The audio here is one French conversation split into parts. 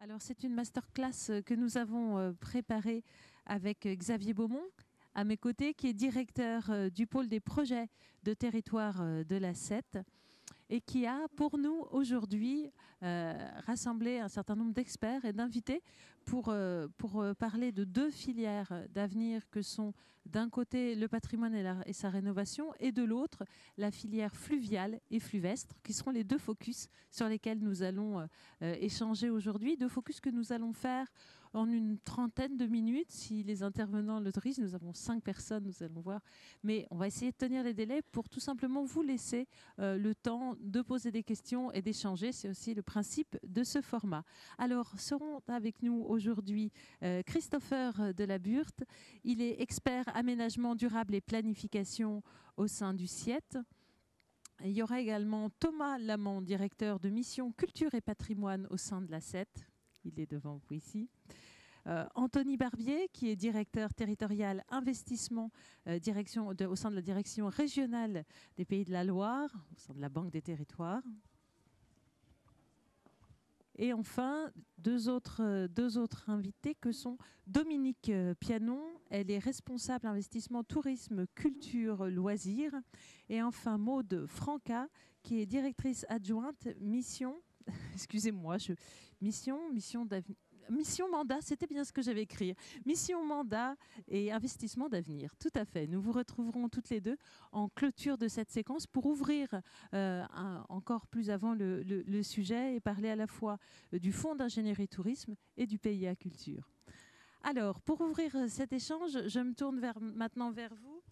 Alors, c'est une masterclass que nous avons préparée avec Xavier Beaumont, à mes côtés, qui est directeur du pôle des projets de territoire de la SET et qui a pour nous aujourd'hui rassemblé un certain nombre d'experts et d'invités pour parler de deux filières d'avenir que sont d'un côté le patrimoine et sa rénovation et de l'autre la filière fluviale et fluvestre qui seront les deux focus sur lesquels nous allons échanger aujourd'hui, deux focus que nous allons faire en une trentaine de minutes si les intervenants l'autorisent. Nous avons 5 personnes, nous allons voir, mais on va essayer de tenir les délais pour tout simplement vous laisser le temps de poser des questions et d'échanger. C'est aussi le principe de ce format. Alors, seront avec nous aujourd'hui Christopher Delaburde. Il est expert aménagement durable et planification au sein du SIET. Il y aura également Thomas Lamont, directeur de mission culture et patrimoine au sein de la SET. Il est devant vous ici. Anthony Barbier, qui est directeur territorial investissement au sein de la direction régionale des Pays de la Loire, au sein de la Banque des Territoires. Et enfin, deux autres invités que sont Dominique Pianon, elle est responsable investissement tourisme, culture, loisirs. Et enfin, Maude Franca, qui est directrice adjointe mission, excusez-moi, mission mandat, c'était bien ce que j'avais écrit. Mission mandat et investissement d'avenir. Tout à fait. Nous vous retrouverons toutes les deux en clôture de cette séquence pour ouvrir encore plus avant le sujet et parler à la fois du Fonds d'ingénierie tourisme et du PIA Culture. Alors, pour ouvrir cet échange, je me tourne maintenant vers vous.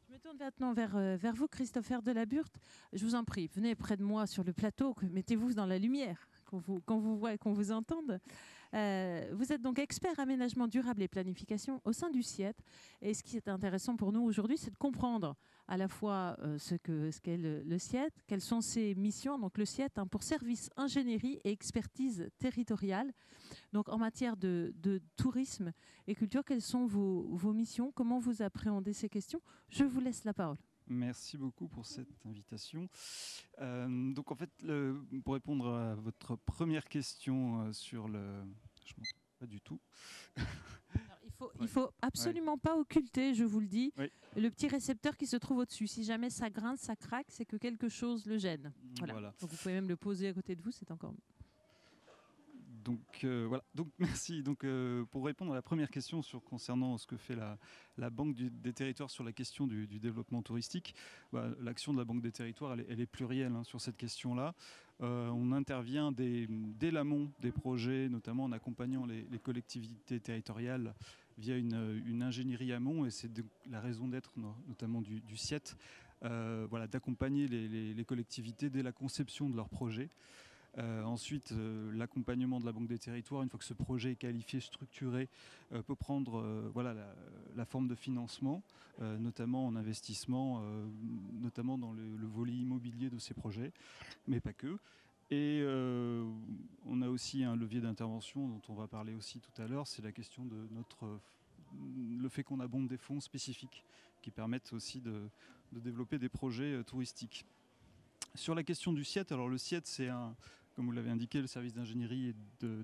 Je me tourne maintenant vers vous, Christopher Delaburde. Je vous en prie, venez près de moi sur le plateau, mettez-vous dans la lumière, qu'on vous voit et qu'on vous entende. Vous êtes donc expert aménagement durable et planification au sein du SIET. Et ce qui est intéressant pour nous aujourd'hui, c'est de comprendre à la fois ce qu'est le SIET, quelles sont ses missions. Donc le SIET pour service ingénierie et expertise territoriale. Donc en matière de tourisme et culture, quelles sont vos missions? Comment vous appréhendez ces questions? Je vous laisse la parole. Merci beaucoup pour cette invitation. Donc en fait, pour répondre à votre première question sur le... Je ne m'entends pas du tout. Alors, il faut absolument pas occulter, je vous le dis, le petit récepteur qui se trouve au-dessus. Si jamais ça grince, ça craque, c'est que quelque chose le gêne. Voilà. Donc vous pouvez même le poser à côté de vous, c'est encore mieux. Donc voilà, donc merci. Donc pour répondre à la première question concernant ce que fait la Banque des Territoires sur la question du développement touristique, l'action de la Banque des Territoires, elle est plurielle sur cette question-là. On intervient dès l'amont des projets, notamment en accompagnant les collectivités territoriales via une ingénierie amont, et c'est la raison d'être notamment du SIET, d'accompagner les collectivités dès la conception de leurs projets. Ensuite, l'accompagnement de la Banque des Territoires, une fois que ce projet est qualifié, structuré, peut prendre la forme de financement, notamment en investissement, notamment dans le volet immobilier de ces projets, mais pas que. Et on a aussi un levier d'intervention dont on va parler aussi tout à l'heure, c'est la question de le fait qu'on abonde des fonds spécifiques qui permettent aussi de développer des projets touristiques. Sur la question du SIET, alors le SIET, c'est comme vous l'avez indiqué, le service d'ingénierie et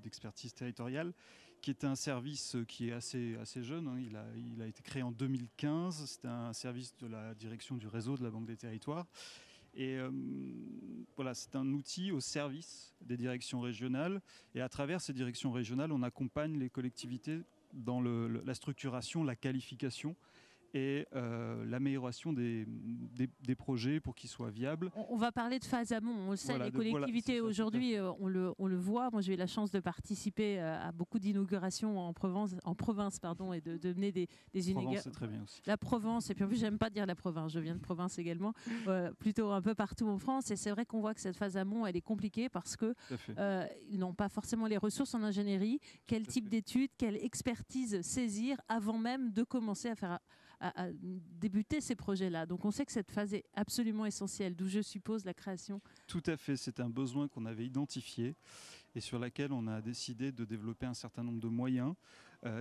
d'expertise territoriale, qui est un service qui est assez jeune. Il a été créé en 2015. C'est un service de la direction du réseau de la Banque des Territoires. Et c'est un outil au service des directions régionales. Et à travers ces directions régionales, on accompagne les collectivités dans la structuration, la qualification et l'amélioration des projets pour qu'ils soient viables. On va parler de phase amont, on le sait, les collectivités aujourd'hui, on le voit. Moi, j'ai eu la chance de participer à beaucoup d'inaugurations en province et de mener des inaugurations. C'est très bien aussi. La Provence, et puis en plus, j'aime pas dire la province, je viens de province également, plutôt un peu partout en France. Et c'est vrai qu'on voit que cette phase amont, elle est compliquée parce qu'ils n'ont pas forcément les ressources en ingénierie. Quel type d'études, quelle expertise saisir avant même de commencer à débuter ces projets-là. Donc on sait que cette phase est absolument essentielle, d'où je suppose la création. Tout à fait, c'est un besoin qu'on avait identifié et sur laquelle on a décidé de développer un certain nombre de moyens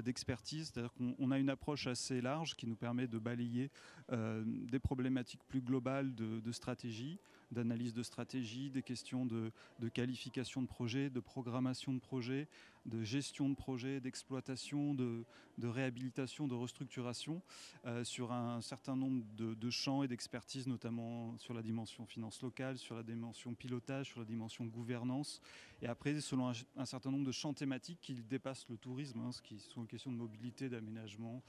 d'expertise. C'est-à-dire qu'on a une approche assez large qui nous permet de balayer des problématiques plus globales de stratégie, d'analyse de stratégie, des questions de qualification de projet, de programmation de projet, de gestion de projet, d'exploitation, de réhabilitation, de restructuration, sur un certain nombre de champs et d'expertise, notamment sur la dimension finance locale, sur la dimension pilotage, sur la dimension gouvernance. Et après, selon un certain nombre de champs thématiques qui dépassent le tourisme, hein, ce qui sont les questions de mobilité, d'aménagement.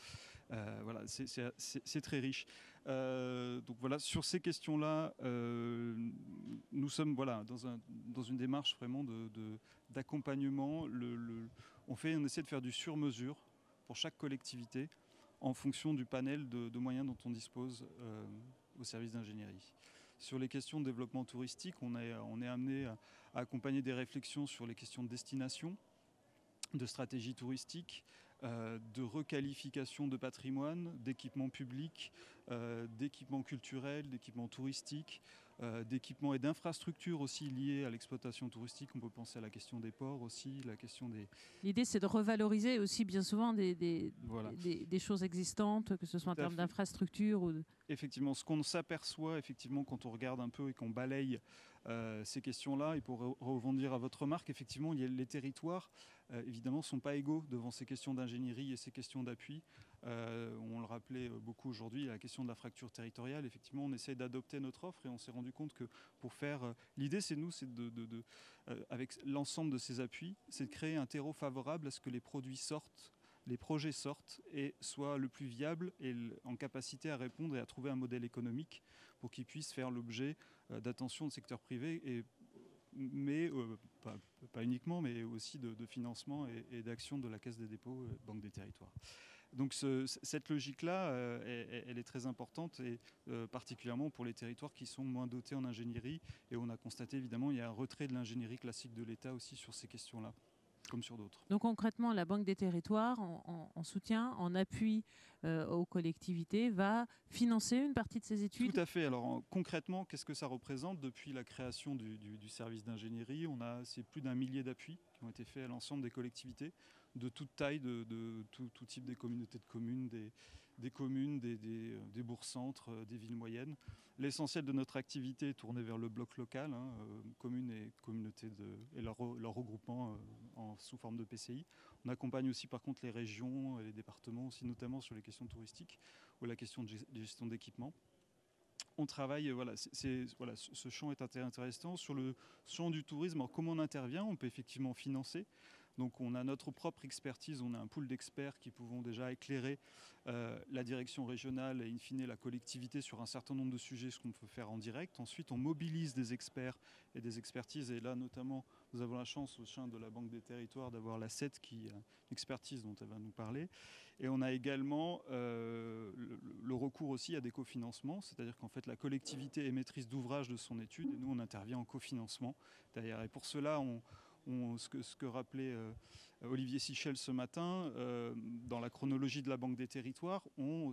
Voilà, c'est très riche. Donc voilà, sur ces questions-là, nous sommes voilà, dans une démarche vraiment d'accompagnement. On essaie de faire du sur-mesure pour chaque collectivité en fonction du panel de moyens dont on dispose au service d'ingénierie. Sur les questions de développement touristique, on est amené à accompagner des réflexions sur les questions de destination, de stratégie touristique, de requalification de patrimoine, d'équipements publics, d'équipements culturels, d'équipements touristiques, d'équipements et d'infrastructures aussi liées à l'exploitation touristique. On peut penser à la question des ports aussi, la question des... L'idée, c'est de revaloriser aussi bien souvent Voilà. des choses existantes, que ce soit en termes d'infrastructures. Effectivement, ce qu'on s'aperçoit effectivement quand on regarde un peu et qu'on balaye ces questions-là, et pour rebondir à votre remarque, effectivement, les territoires, évidemment, ne sont pas égaux devant ces questions d'ingénierie et ces questions d'appui. On le rappelait beaucoup aujourd'hui, la question de la fracture territoriale. Effectivement, on essaie d'adopter notre offre et on s'est rendu compte que pour faire... L'idée, c'est avec l'ensemble de ces appuis, c'est de créer un terreau favorable à ce que les produits sortent, les projets sortent et soient le plus viables et en capacité à répondre et à trouver un modèle économique pour qu'ils puissent faire l'objet d'attention du secteur privé, mais pas uniquement, mais aussi de financement et d'action de la Caisse des dépôts, Banque des territoires. Donc cette logique-là, elle est très importante, et particulièrement pour les territoires qui sont moins dotés en ingénierie. Et on a constaté, évidemment, il y a un retrait de l'ingénierie classique de l'État aussi sur ces questions-là, comme sur d'autres. Donc concrètement, la Banque des territoires, en soutien, en appui aux collectivités, va financer une partie de ces études? Tout à fait. Alors concrètement, qu'est-ce que ça représente? Depuis la création du service d'ingénierie, c'est plus d'1 millier d'appuis qui ont été faits à l'ensemble des collectivités, de toute taille, de tout type, des communautés de communes, des communes, des bourgs-centres, des villes moyennes. L'essentiel de notre activité est tourné vers le bloc local, hein, communes et communautés et leur regroupement sous forme de PCI. On accompagne aussi par contre les régions et les départements aussi, notamment sur les questions touristiques ou la question de gestion d'équipement. On travaille, ce champ est intéressant. Sur le champ du tourisme, alors comment on intervient? On peut effectivement financer. Donc on a notre propre expertise, on a un pool d'experts qui pouvons déjà éclairer la direction régionale et in fine la collectivité sur un certain nombre de sujets, ce qu'on peut faire en direct. Ensuite, on mobilise des experts et des expertises. Et là, notamment, nous avons la chance au sein de la Banque des territoires d'avoir la CET, qui est l'expertise dont elle va nous parler. Et on a également le recours aussi à des cofinancements, c'est-à-dire qu'en fait, la collectivité est maîtrise d'ouvrage de son étude et nous, on intervient en cofinancement derrière. Et pour cela, ce que rappelait Olivier Sichel ce matin, dans la chronologie de la Banque des territoires, on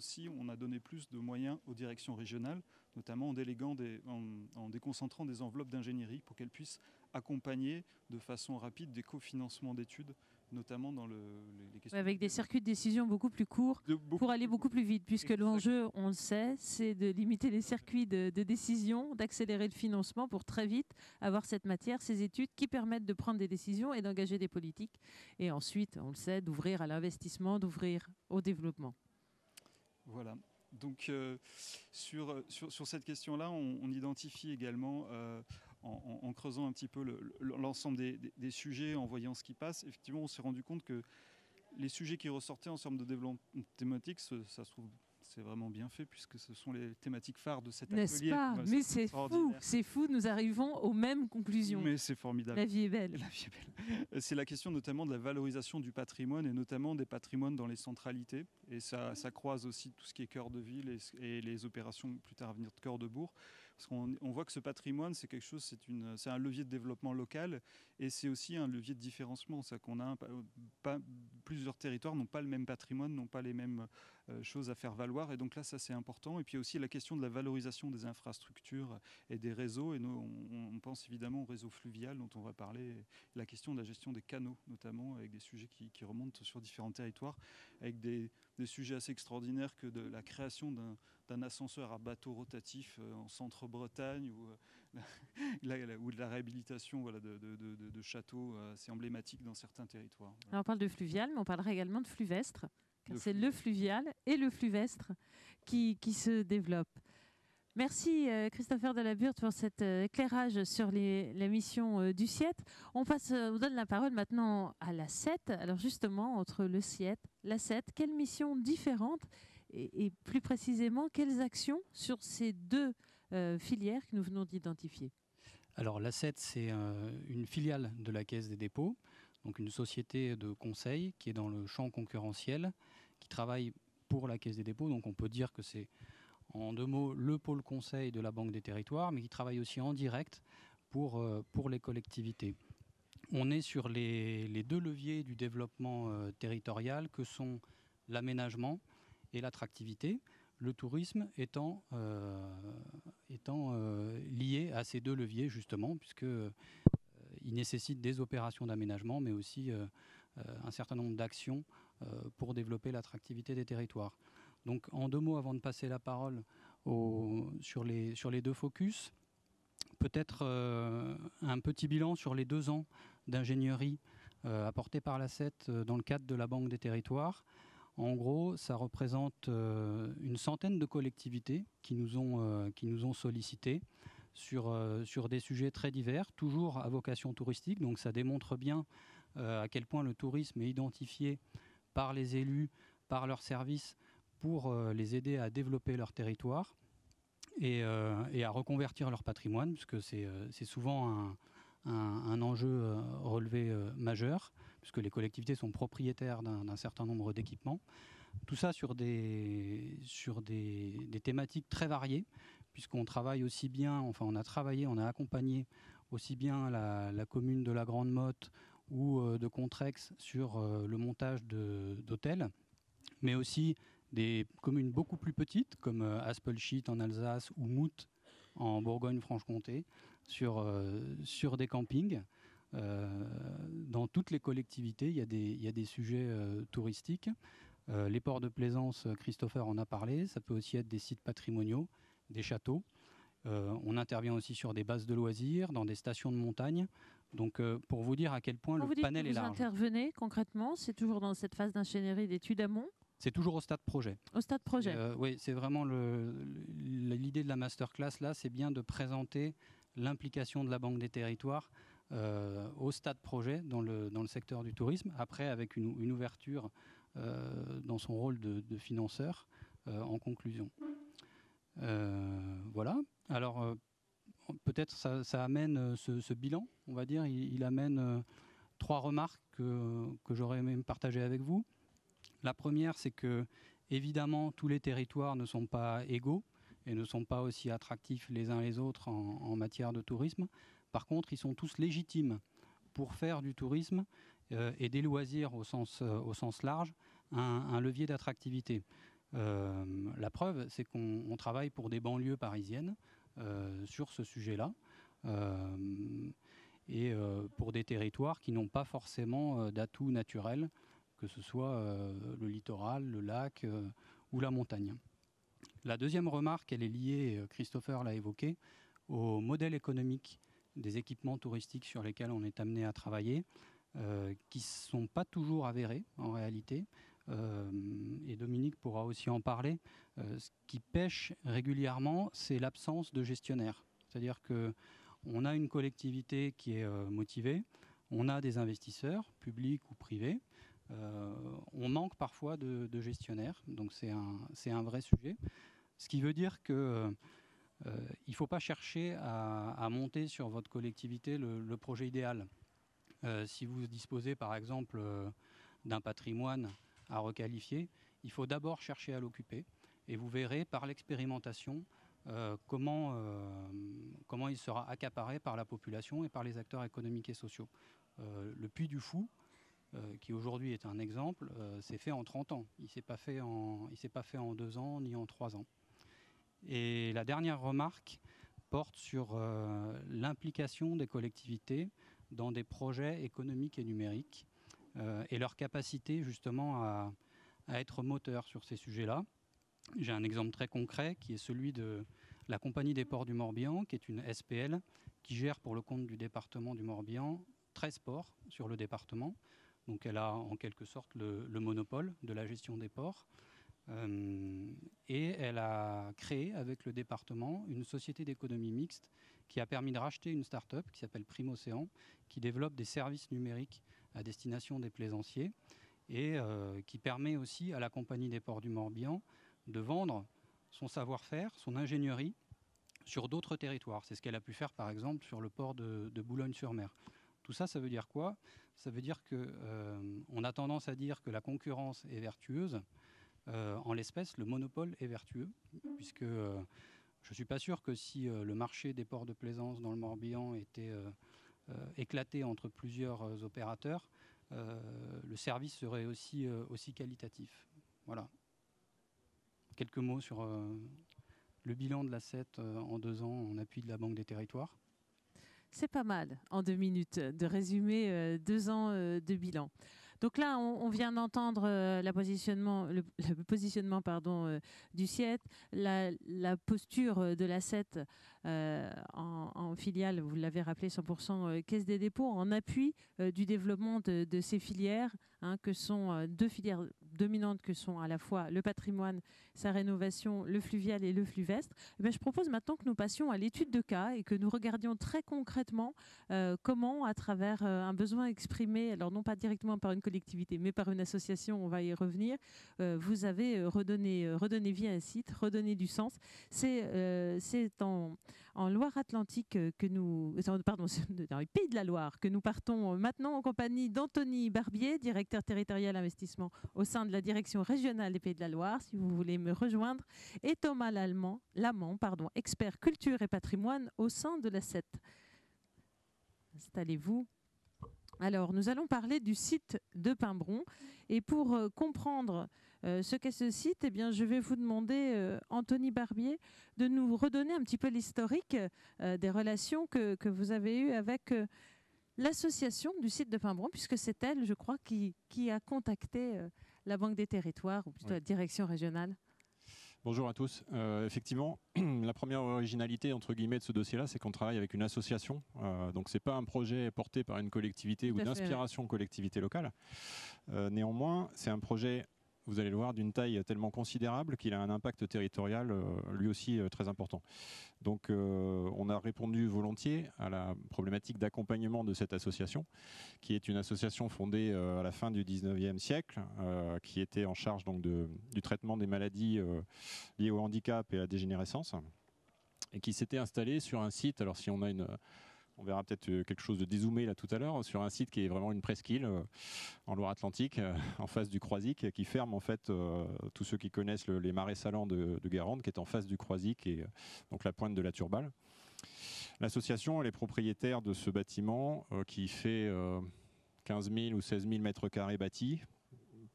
a donné plus de moyens aux directions régionales, notamment en déconcentrant des enveloppes d'ingénierie pour qu'elles puissent accompagner de façon rapide des cofinancements d'études, notamment dans les questions... Avec des circuits de décision beaucoup plus courts pour aller beaucoup plus vite, puisque l'enjeu, on le sait, c'est de limiter les circuits de décision, d'accélérer le financement pour très vite avoir cette matière, ces études qui permettent de prendre des décisions et d'engager des politiques. Et ensuite, on le sait, d'ouvrir à l'investissement, d'ouvrir au développement. Voilà. Donc sur cette question-là, on identifie également... En creusant un petit peu l'ensemble des sujets, en voyant ce qui passe, effectivement, on s'est rendu compte que les sujets qui ressortaient en termes de développement thématique, ça se trouve, c'est vraiment bien fait, puisque ce sont les thématiques phares de cet atelier. N'est-ce pas? Mais c'est fou, nous arrivons aux mêmes conclusions. Mais c'est formidable. La vie est belle. La vie est belle. C'est la question notamment de la valorisation du patrimoine, et notamment des patrimoines dans les centralités. Et ça croise aussi tout ce qui est cœur de ville et les opérations plus tard à venir de cœur de bourg. Parce qu'on voit que ce patrimoine, c'est quelque chose, c'est un levier de développement local, et c'est aussi un levier de différenciement. C'est qu'on a plusieurs territoires n'ont pas le même patrimoine, n'ont pas les mêmes choses à faire valoir. Et donc là, ça c'est important. Et puis aussi la question de la valorisation des infrastructures et des réseaux. Et nous, on pense évidemment au réseau fluvial dont on va parler. La question de la gestion des canaux, notamment, avec des sujets qui remontent sur différents territoires, avec des sujets assez extraordinaires que de la création d'un ascenseur à bateau rotatif en centre-Bretagne ou de la réhabilitation de châteaux assez emblématiques dans certains territoires. Voilà. Alors, on parle de fluvial, mais on parlera également de fluvestre, car c'est le fluvial et le fluvestre qui se développent. Merci Christopher Delaburde pour cet éclairage sur les missions du CIET. On donne la parole maintenant à la CET. Alors justement, entre le CIET, la CET, quelles missions différentes et plus précisément, quelles actions sur ces deux filières que nous venons d'identifier? Alors la CET, c'est une filiale de la Caisse des dépôts, donc une société de conseil qui est dans le champ concurrentiel, qui travaille pour la Caisse des dépôts. Donc on peut dire que c'est en deux mots le pôle conseil de la Banque des territoires, mais qui travaille aussi en direct pour les collectivités. On est sur les deux leviers du développement territorial que sont l'aménagement et l'attractivité, le tourisme étant lié à ces deux leviers justement, puisqu'il nécessite des opérations d'aménagement, mais aussi un certain nombre d'actions pour développer l'attractivité des territoires. Donc en deux mots, avant de passer la parole sur les deux focus, peut-être un petit bilan sur les 2 ans d'ingénierie apportés par la CET dans le cadre de la Banque des territoires. En gros, ça représente une centaine de collectivités qui nous ont sollicités sur des sujets très divers, toujours à vocation touristique. Donc ça démontre bien à quel point le tourisme est identifié par les élus, par leurs services, pour les aider à développer leur territoire et à reconvertir leur patrimoine, puisque c'est souvent un enjeu relevé majeur, puisque les collectivités sont propriétaires d'un certain nombre d'équipements. Tout ça sur des thématiques très variées, puisqu'on travaille aussi bien, enfin on a accompagné aussi bien la commune de la Grande Motte ou de Contrex sur le montage d'hôtels, mais aussi des communes beaucoup plus petites comme Aspelshit en Alsace ou Mout en Bourgogne-Franche-Comté sur des campings. Dans toutes les collectivités, il y a des sujets touristiques. Les ports de plaisance, Christopher en a parlé, ça peut aussi être des sites patrimoniaux, des châteaux. On intervient aussi sur des bases de loisirs, dans des stations de montagne. Donc pour vous dire à quel point le panel est large. Vous intervenez concrètement, c'est toujours dans cette phase d'ingénierie d'études amont? C'est toujours au stade projet. Au stade projet. Oui, c'est vraiment l'idée de la masterclass là, c'est bien de présenter l'implication de la Banque des territoires au stade projet dans le secteur du tourisme. Après, avec une ouverture dans son rôle de financeur en conclusion. Voilà. Alors peut-être ça amène ce bilan, on va dire, il amène 3 remarques que j'aurais aimé partager avec vous. La première, c'est que, évidemment, tous les territoires ne sont pas égaux et ne sont pas aussi attractifs les uns les autres en matière de tourisme. Par contre, ils sont tous légitimes pour faire du tourisme et des loisirs au sens large, un levier d'attractivité. La preuve, c'est qu'on travaille pour des banlieues parisiennes sur ce sujet-là et pour des territoires qui n'ont pas forcément d'atouts naturels, que ce soit le littoral, le lac ou la montagne. La deuxième remarque, elle est liée, Christopher l'a évoqué, au modèle économique des équipements touristiques sur lesquels on est amené à travailler, qui ne sont pas toujours avérés en réalité. Et Dominique pourra aussi en parler. Ce qui pêche régulièrement, c'est l'absence de gestionnaire. C'est-à-dire qu'on a une collectivité qui est motivée, on a des investisseurs, publics ou privés, on manque parfois de gestionnaires, donc c'est un vrai sujet. Ce qui veut dire que il ne faut pas chercher à monter sur votre collectivité le projet idéal. Si vous disposez par exemple d'un patrimoine à requalifier, il faut d'abord chercher à l'occuper et vous verrez par l'expérimentation comment il sera accaparé par la population et par les acteurs économiques et sociaux. Le Puy du Fou qui aujourd'hui est un exemple, s'est fait en 30 ans. Il ne s'est pas fait en 2 ans ni en 3 ans. Et la dernière remarque porte sur l'implication des collectivités dans des projets économiques et numériques et leur capacité justement à être moteur sur ces sujets-là. J'ai un exemple très concret qui est celui de la Compagnie des Ports du Morbihan, qui est une SPL qui gère pour le compte du département du Morbihan 13 ports sur le département. Donc elle a en quelque sorte le monopole de la gestion des ports. Et elle a créé avec le département une société d'économie mixte qui a permis de racheter une start-up qui s'appelle Prime Océan, qui développe des services numériques à destination des plaisanciers et qui permet aussi à la Compagnie des Ports du Morbihan de vendre son savoir-faire, son ingénierie sur d'autres territoires. C'est ce qu'elle a pu faire par exemple sur le port de Boulogne-sur-Mer. Tout ça, ça veut dire quoi? Ça veut dire qu'on a tendance à dire que la concurrence est vertueuse. En l'espèce, le monopole est vertueux, puisque je ne suis pas sûr que si le marché des ports de plaisance dans le Morbihan était éclaté entre plusieurs opérateurs, le service serait aussi qualitatif. Voilà. Quelques mots sur le bilan de l'A7 en 2 ans en appui de la Banque des Territoires. C'est pas mal, en 2 minutes, de résumer 2 ans de bilan. Donc là, on vient d'entendre le positionnement du SIET, la posture de l'A7 en filiale, vous l'avez rappelé, 100% Caisse des dépôts, en appui du développement de ces filières, que sont 2 filières dominantes que sont à la fois le patrimoine, sa rénovation, le fluvial et le fluvestre. Je propose maintenant que nous passions à l'étude de cas et que nous regardions très concrètement comment, à travers un besoin exprimé, alors non pas directement par une collectivité, mais par une association, on va y revenir, vous avez redonné vie à un site, redonné du sens. C'est en Loire-Atlantique dans les Pays de la Loire, que nous partons maintenant en compagnie d'Anthony Barbier, directeur territorial investissement au sein de la direction régionale des Pays de la Loire, si vous voulez me rejoindre, et Thomas Lamant, expert culture et patrimoine au sein de l'A7. Installez-vous. Alors, nous allons parler du site de Pimbron. Et pour comprendre ce qu'est ce site, je vais vous demander, Anthony Barbier, de nous redonner un petit peu l'historique des relations que vous avez eues avec l'association du site de Pimbron, puisque c'est elle, je crois, qui a contacté la Banque des Territoires, ou plutôt la direction régionale. Bonjour à tous. Effectivement, la première originalité entre guillemets de ce dossier-là, c'est qu'on travaille avec une association. Donc c'est pas un projet porté par une collectivité ou d'inspiration collectivité locale. Néanmoins, c'est un projet, vous allez le voir, d'une taille tellement considérable qu'il a un impact territorial lui aussi très important. Donc on a répondu volontiers à la problématique d'accompagnement de cette association, qui est une association fondée à la fin du 19e siècle, qui était en charge donc du traitement des maladies liées au handicap et à la dégénérescence, et qui s'était installée sur un site, alors si on a on verra peut-être quelque chose de dézoomé là tout à l'heure, sur un site qui est vraiment une presqu'île en Loire-Atlantique, en face du Croisic, qui ferme en fait tous ceux qui connaissent les marais salants de Guérande, qui est en face du Croisic et donc la pointe de la Turballe. L'association, elle est propriétaire de ce bâtiment qui fait 15 000 ou 16 000 mètres carrés bâtis,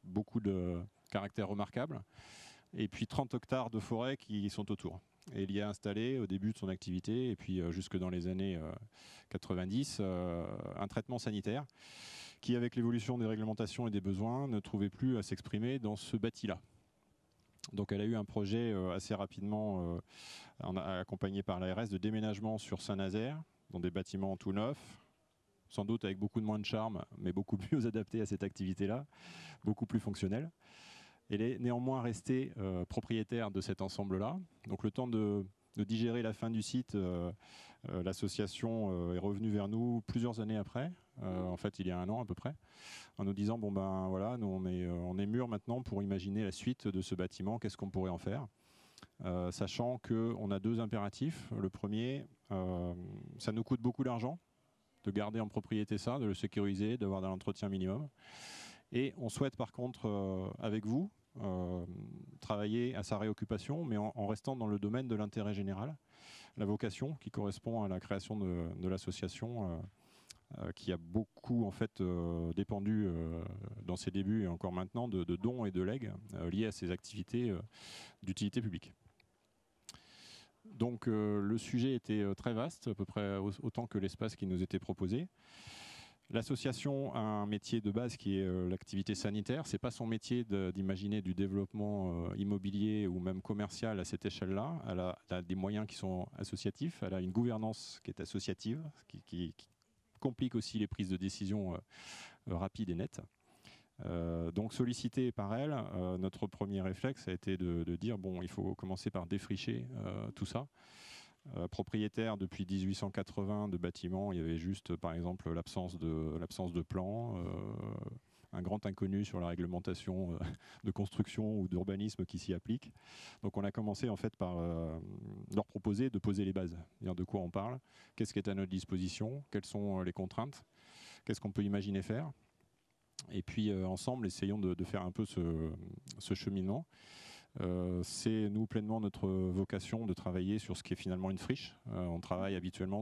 beaucoup de caractères remarquables, et puis 30 hectares de forêt qui sont autour. Et il y a installé au début de son activité, et puis jusque dans les années 90, un traitement sanitaire qui, avec l'évolution des réglementations et des besoins, ne trouvait plus à s'exprimer dans ce bâti-là. Donc elle a eu un projet assez rapidement, accompagné par l'ARS, de déménagement sur Saint-Nazaire, dans des bâtiments tout neufs, sans doute avec beaucoup de moins de charme, mais beaucoup mieux adaptés à cette activité-là, beaucoup plus fonctionnels. Elle est néanmoins restée propriétaire de cet ensemble-là. Donc le temps de digérer la fin du site, l'association est revenue vers nous plusieurs années après, en fait il y a 1 an à peu près, en nous disant bon ben voilà, nous on est mûrs maintenant pour imaginer la suite de ce bâtiment, qu'est-ce qu'on pourrait en faire, sachant qu'on a 2 impératifs. Le premier, ça nous coûte beaucoup d'argent de garder en propriété ça, de le sécuriser, d'avoir de l'entretien minimum. Et on souhaite par contre, avec vous, travailler à sa réoccupation, mais en restant dans le domaine de l'intérêt général. La vocation qui correspond à la création de l'association qui a beaucoup en fait dépendu dans ses débuts et encore maintenant de dons et de legs liés à ses activités d'utilité publique. Donc le sujet était très vaste, à peu près autant que l'espace qui nous était proposé. L'association a un métier de base qui est l'activité sanitaire. C'est pas son métier d'imaginer du développement immobilier ou même commercial à cette échelle-là. Elle a des moyens qui sont associatifs. Elle a une gouvernance qui est associative, qui complique aussi les prises de décision rapides et nettes. Donc sollicité par elle, notre premier réflexe a été de dire bon, il faut commencer par défricher tout ça. Propriétaire depuis 1880 de bâtiments, il y avait juste par exemple l'absence de plan, un grand inconnu sur la réglementation de construction ou d'urbanisme qui s'y applique. Donc on a commencé en fait par leur proposer de poser les bases, dire de quoi on parle, qu'est-ce qui est à notre disposition, quelles sont les contraintes, qu'est-ce qu'on peut imaginer faire. Et puis ensemble, essayons de faire un peu ce cheminement. C'est nous pleinement notre vocation de travailler sur ce qui est finalement une friche. On travaille habituellement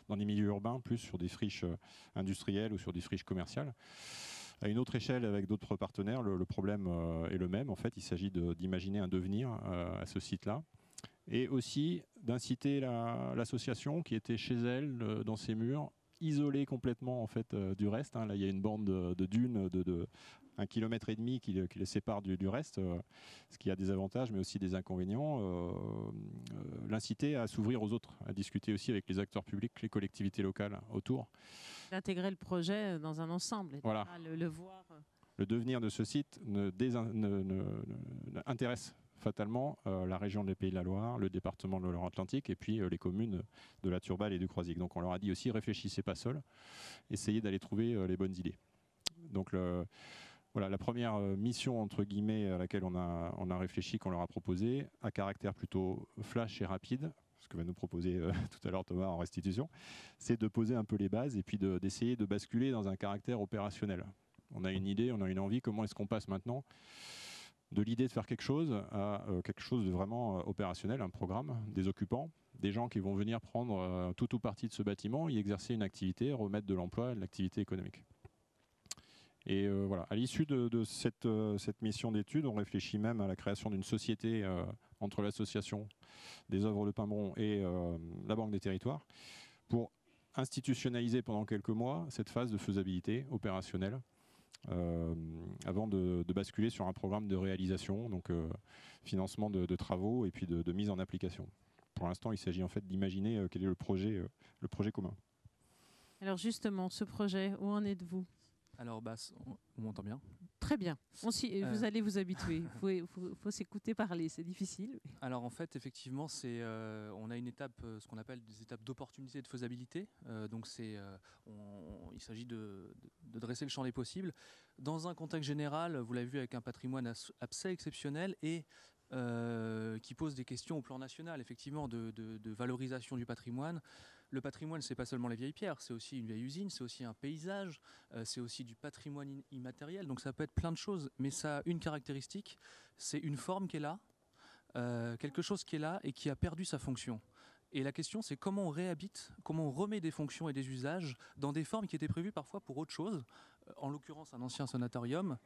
dans les milieux urbains, plus sur des friches industrielles ou sur des friches commerciales. À une autre échelle, avec d'autres partenaires, le problème est le même. En fait, il s'agit d'imaginer un devenir à ce site-là. Et aussi d'inciter l'association qui était chez elle, dans ses murs, isolée complètement en fait, du reste. Là, il y a une bande de dunes de 1,5 km qui les sépare du reste, ce qui a des avantages mais aussi des inconvénients. L'inciter à s'ouvrir aux autres, à discuter aussi avec les acteurs publics, les collectivités locales autour. D'intégrer le projet dans un ensemble, et voilà. le voir. Le devenir de ce site intéresse fatalement la région des Pays de la Loire, le département de Loire-Atlantique et puis les communes de la Turballe et du Croisic. Donc on leur a dit aussi, réfléchissez pas seuls, essayez d'aller trouver les bonnes idées. Donc voilà, la première mission entre guillemets à laquelle on a réfléchi, qu'on leur a proposé, à caractère plutôt flash et rapide, ce que va nous proposer tout à l'heure Thomas en restitution, c'est de poser un peu les bases et puis d'essayer de basculer dans un caractère opérationnel. On a une idée, on a une envie, comment est-ce qu'on passe maintenant de l'idée de faire quelque chose à quelque chose de vraiment opérationnel, un programme, des occupants, des gens qui vont venir prendre tout ou partie de ce bâtiment, y exercer une activité, remettre de l'emploi et de l'activité économique. Et voilà, à l'issue de cette mission d'étude, on réfléchit même à la création d'une société entre l'association des œuvres de Pimbron et la Banque des Territoires pour institutionnaliser pendant quelques mois cette phase de faisabilité opérationnelle avant de basculer sur un programme de réalisation, donc financement de travaux et puis de mise en application. Pour l'instant, il s'agit en fait d'imaginer quel est le projet commun. Alors justement, ce projet, où en êtes-vous ? Alors, on m'entend bien ? Très bien. Vous allez vous habituer. Il faut s'écouter parler, c'est difficile. Alors en fait, effectivement, on a une étape, ce qu'on appelle des étapes d'opportunité et de faisabilité. Donc il s'agit de dresser le champ des possibles. Dans un contexte général, vous l'avez vu, avec un patrimoine assez exceptionnel et qui pose des questions au plan national, effectivement, de valorisation du patrimoine. Le patrimoine, c'est pas seulement les vieilles pierres, c'est aussi une vieille usine, c'est aussi un paysage, c'est aussi du patrimoine immatériel. Donc ça peut être plein de choses, mais ça a une caractéristique, c'est une forme qui est là, quelque chose qui est là et qui a perdu sa fonction. Et la question, c'est comment on réhabite, comment on remet des fonctions et des usages dans des formes qui étaient prévues parfois pour autre chose. En l'occurrence, un ancien sanatorium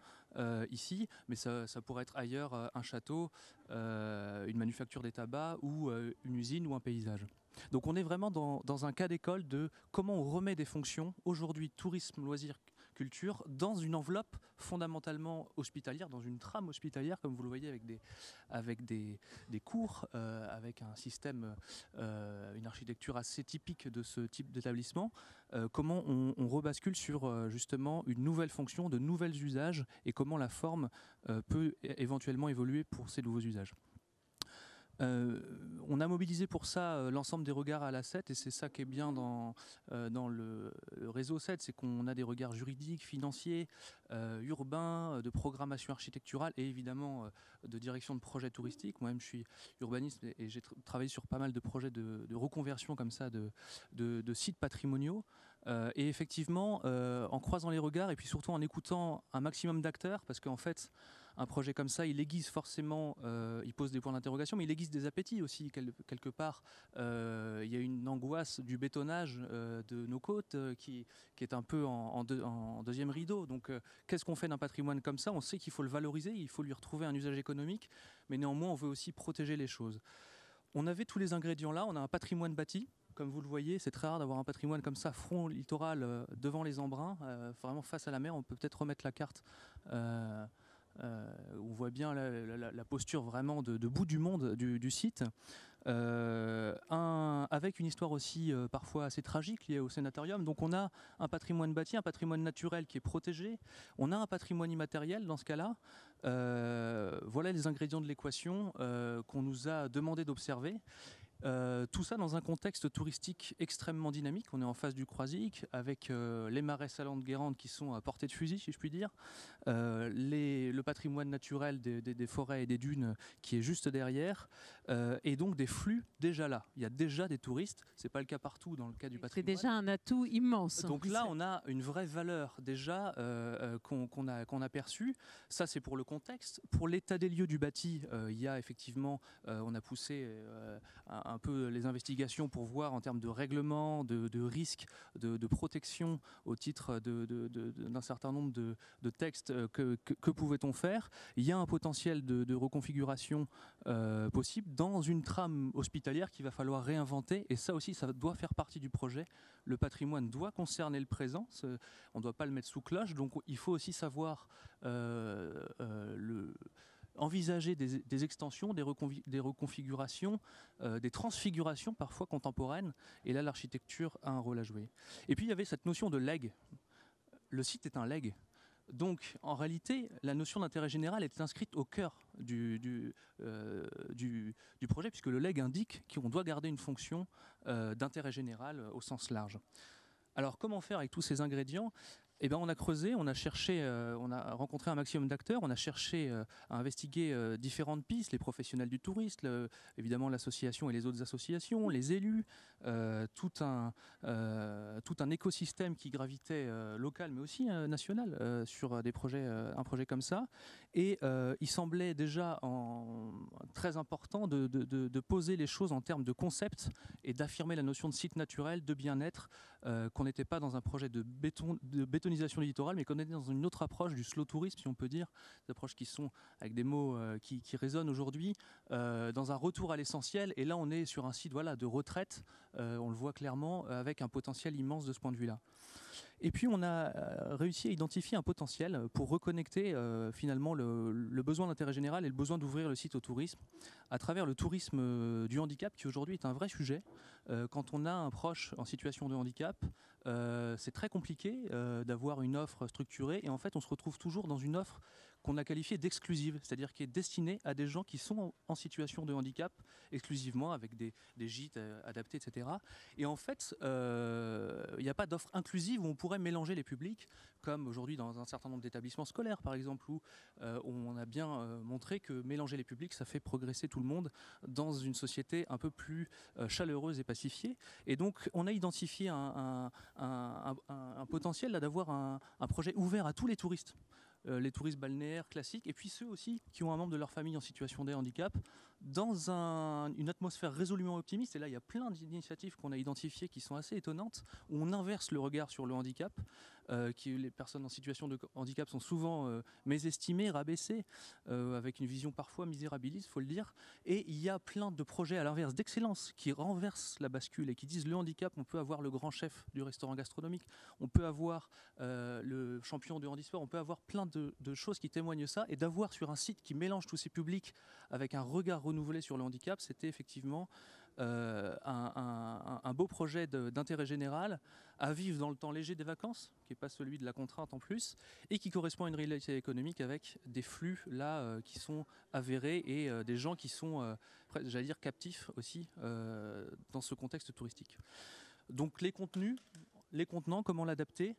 ici, mais ça pourrait être ailleurs un château, une manufacture des tabacs ou une usine ou un paysage. Donc on est vraiment dans un cas d'école de comment on remet des fonctions, aujourd'hui tourisme, loisirs, culture, dans une enveloppe fondamentalement hospitalière, dans une trame hospitalière, comme vous le voyez, avec des cours, avec un système, une architecture assez typique de ce type d'établissement. Comment on rebascule sur justement une nouvelle fonction, de nouvelles usages, et comment la forme peut éventuellement évoluer pour ces nouveaux usages. On a mobilisé pour ça l'ensemble des regards à la 7, et c'est ça qui est bien dans le réseau 7, c'est qu'on a des regards juridiques, financiers, urbains, de programmation architecturale et évidemment de direction de projets touristiques. Moi-même je suis urbaniste et j'ai travaillé sur pas mal de projets de reconversion comme ça de sites patrimoniaux. Et effectivement, en croisant les regards et puis surtout en écoutant un maximum d'acteurs, parce qu'en fait, un projet comme ça, il aiguise forcément, il pose des points d'interrogation, mais il aiguise des appétits aussi, quelque part. Il y a une angoisse du bétonnage de nos côtes qui est un peu en deuxième rideau. Donc qu'est-ce qu'on fait d'un patrimoine comme ça? On sait qu'il faut le valoriser, il faut lui retrouver un usage économique, mais néanmoins on veut aussi protéger les choses. On avait tous les ingrédients là, on a un patrimoine bâti. Comme vous le voyez, c'est très rare d'avoir un patrimoine comme ça, front littoral, devant les embruns, vraiment face à la mer. On peut peut-être remettre la carte. On voit bien la posture vraiment de bout du monde du site. Avec une histoire aussi parfois assez tragique liée au sénatorium. Donc on a un patrimoine bâti, un patrimoine naturel qui est protégé. On a un patrimoine immatériel dans ce cas-là. Voilà les ingrédients de l'équation qu'on nous a demandé d'observer. Tout ça dans un contexte touristique extrêmement dynamique. On est en face du Croisic avec les marais salants de Guérande qui sont à portée de fusil, si je puis dire. Le patrimoine naturel des forêts et des dunes qui est juste derrière. Et donc des flux déjà là. Il y a déjà des touristes. C'est pas le cas partout dans le cas du patrimoine. C'est déjà un atout immense. Donc là, on a une vraie valeur déjà qu'on a perçue. Ça, c'est pour le contexte. Pour l'état des lieux du bâti, il y a effectivement, on a poussé un peu les investigations pour voir en termes de règlement, de risques, de protection au titre d'un certain nombre de textes que pouvait-on faire. Il y a un potentiel de reconfiguration possible dans une trame hospitalière qu'il va falloir réinventer, et ça aussi, ça doit faire partie du projet. Le patrimoine doit concerner le présent, on ne doit pas le mettre sous cloche, donc il faut aussi savoir envisager des extensions, des reconfigurations, des transfigurations parfois contemporaines, et là l'architecture a un rôle à jouer. Et puis il y avait cette notion de legs. Le site est un leg. Donc en réalité, la notion d'intérêt général est inscrite au cœur du projet, puisque le leg indique qu'on doit garder une fonction d'intérêt général au sens large. Alors comment faire avec tous ces ingrédients ? Eh ben, on a creusé, on a cherché, on a rencontré un maximum d'acteurs, on a cherché à investiguer différentes pistes, les professionnels du tourisme, évidemment l'association et les autres associations, les élus, tout un écosystème qui gravitait local mais aussi national sur des projets, un projet comme ça. Et il semblait déjà très important de poser les choses en termes de concept et d'affirmer la notion de site naturel, de bien-être, qu'on n'était pas dans un projet de bétonisation du littoral, mais qu'on était dans une autre approche du slow tourisme, si on peut dire, des approches qui sont avec des mots qui résonnent aujourd'hui, dans un retour à l'essentiel. Et là, on est sur un site de retraite, on le voit clairement, avec un potentiel immense de ce point de vue-là. Et puis on a réussi à identifier un potentiel pour reconnecter finalement le besoin d'intérêt général et le besoin d'ouvrir le site au tourisme à travers le tourisme du handicap, qui aujourd'hui est un vrai sujet. Quand on a un proche en situation de handicap, c'est très compliqué d'avoir une offre structurée, et en fait on se retrouve toujours dans une offre qu'on a qualifiée d'exclusive, c'est-à-dire qui est destinée à des gens qui sont en situation de handicap exclusivement, avec des gîtes adaptés, etc. Et en fait, il n'y a pas d'offre inclusive où on pourrait mélanger les publics, comme aujourd'hui dans un certain nombre d'établissements scolaires, par exemple, où on a bien montré que mélanger les publics, ça fait progresser tout le monde dans une société un peu plus chaleureuse et pacifiée. Et donc, on a identifié un potentiel là d'avoir un projet ouvert à tous les touristes. Les touristes balnéaires classiques, et puis ceux aussi qui ont un membre de leur famille en situation de handicap, dans une atmosphère résolument optimiste. Et là, il y a plein d'initiatives qu'on a identifiées qui sont assez étonnantes, où on inverse le regard sur le handicap, les personnes en situation de handicap sont souvent mésestimées, rabaissées, avec une vision parfois misérabiliste, il faut le dire. Et il y a plein de projets à l'inverse d'excellence qui renversent la bascule et qui disent le handicap, on peut avoir le grand chef du restaurant gastronomique, on peut avoir le champion de handisport, on peut avoir plein de choses qui témoignent ça, et d'avoir sur un site qui mélange tous ces publics avec un regard renouvelé sur le handicap, c'était effectivement un beau projet d'intérêt général à vivre dans le temps léger des vacances, qui n'est pas celui de la contrainte en plus, et qui correspond à une réalité économique avec des flux là qui sont avérés, et des gens qui sont, j'allais dire, captifs aussi dans ce contexte touristique. Donc les contenus, les contenants, comment l'adapter,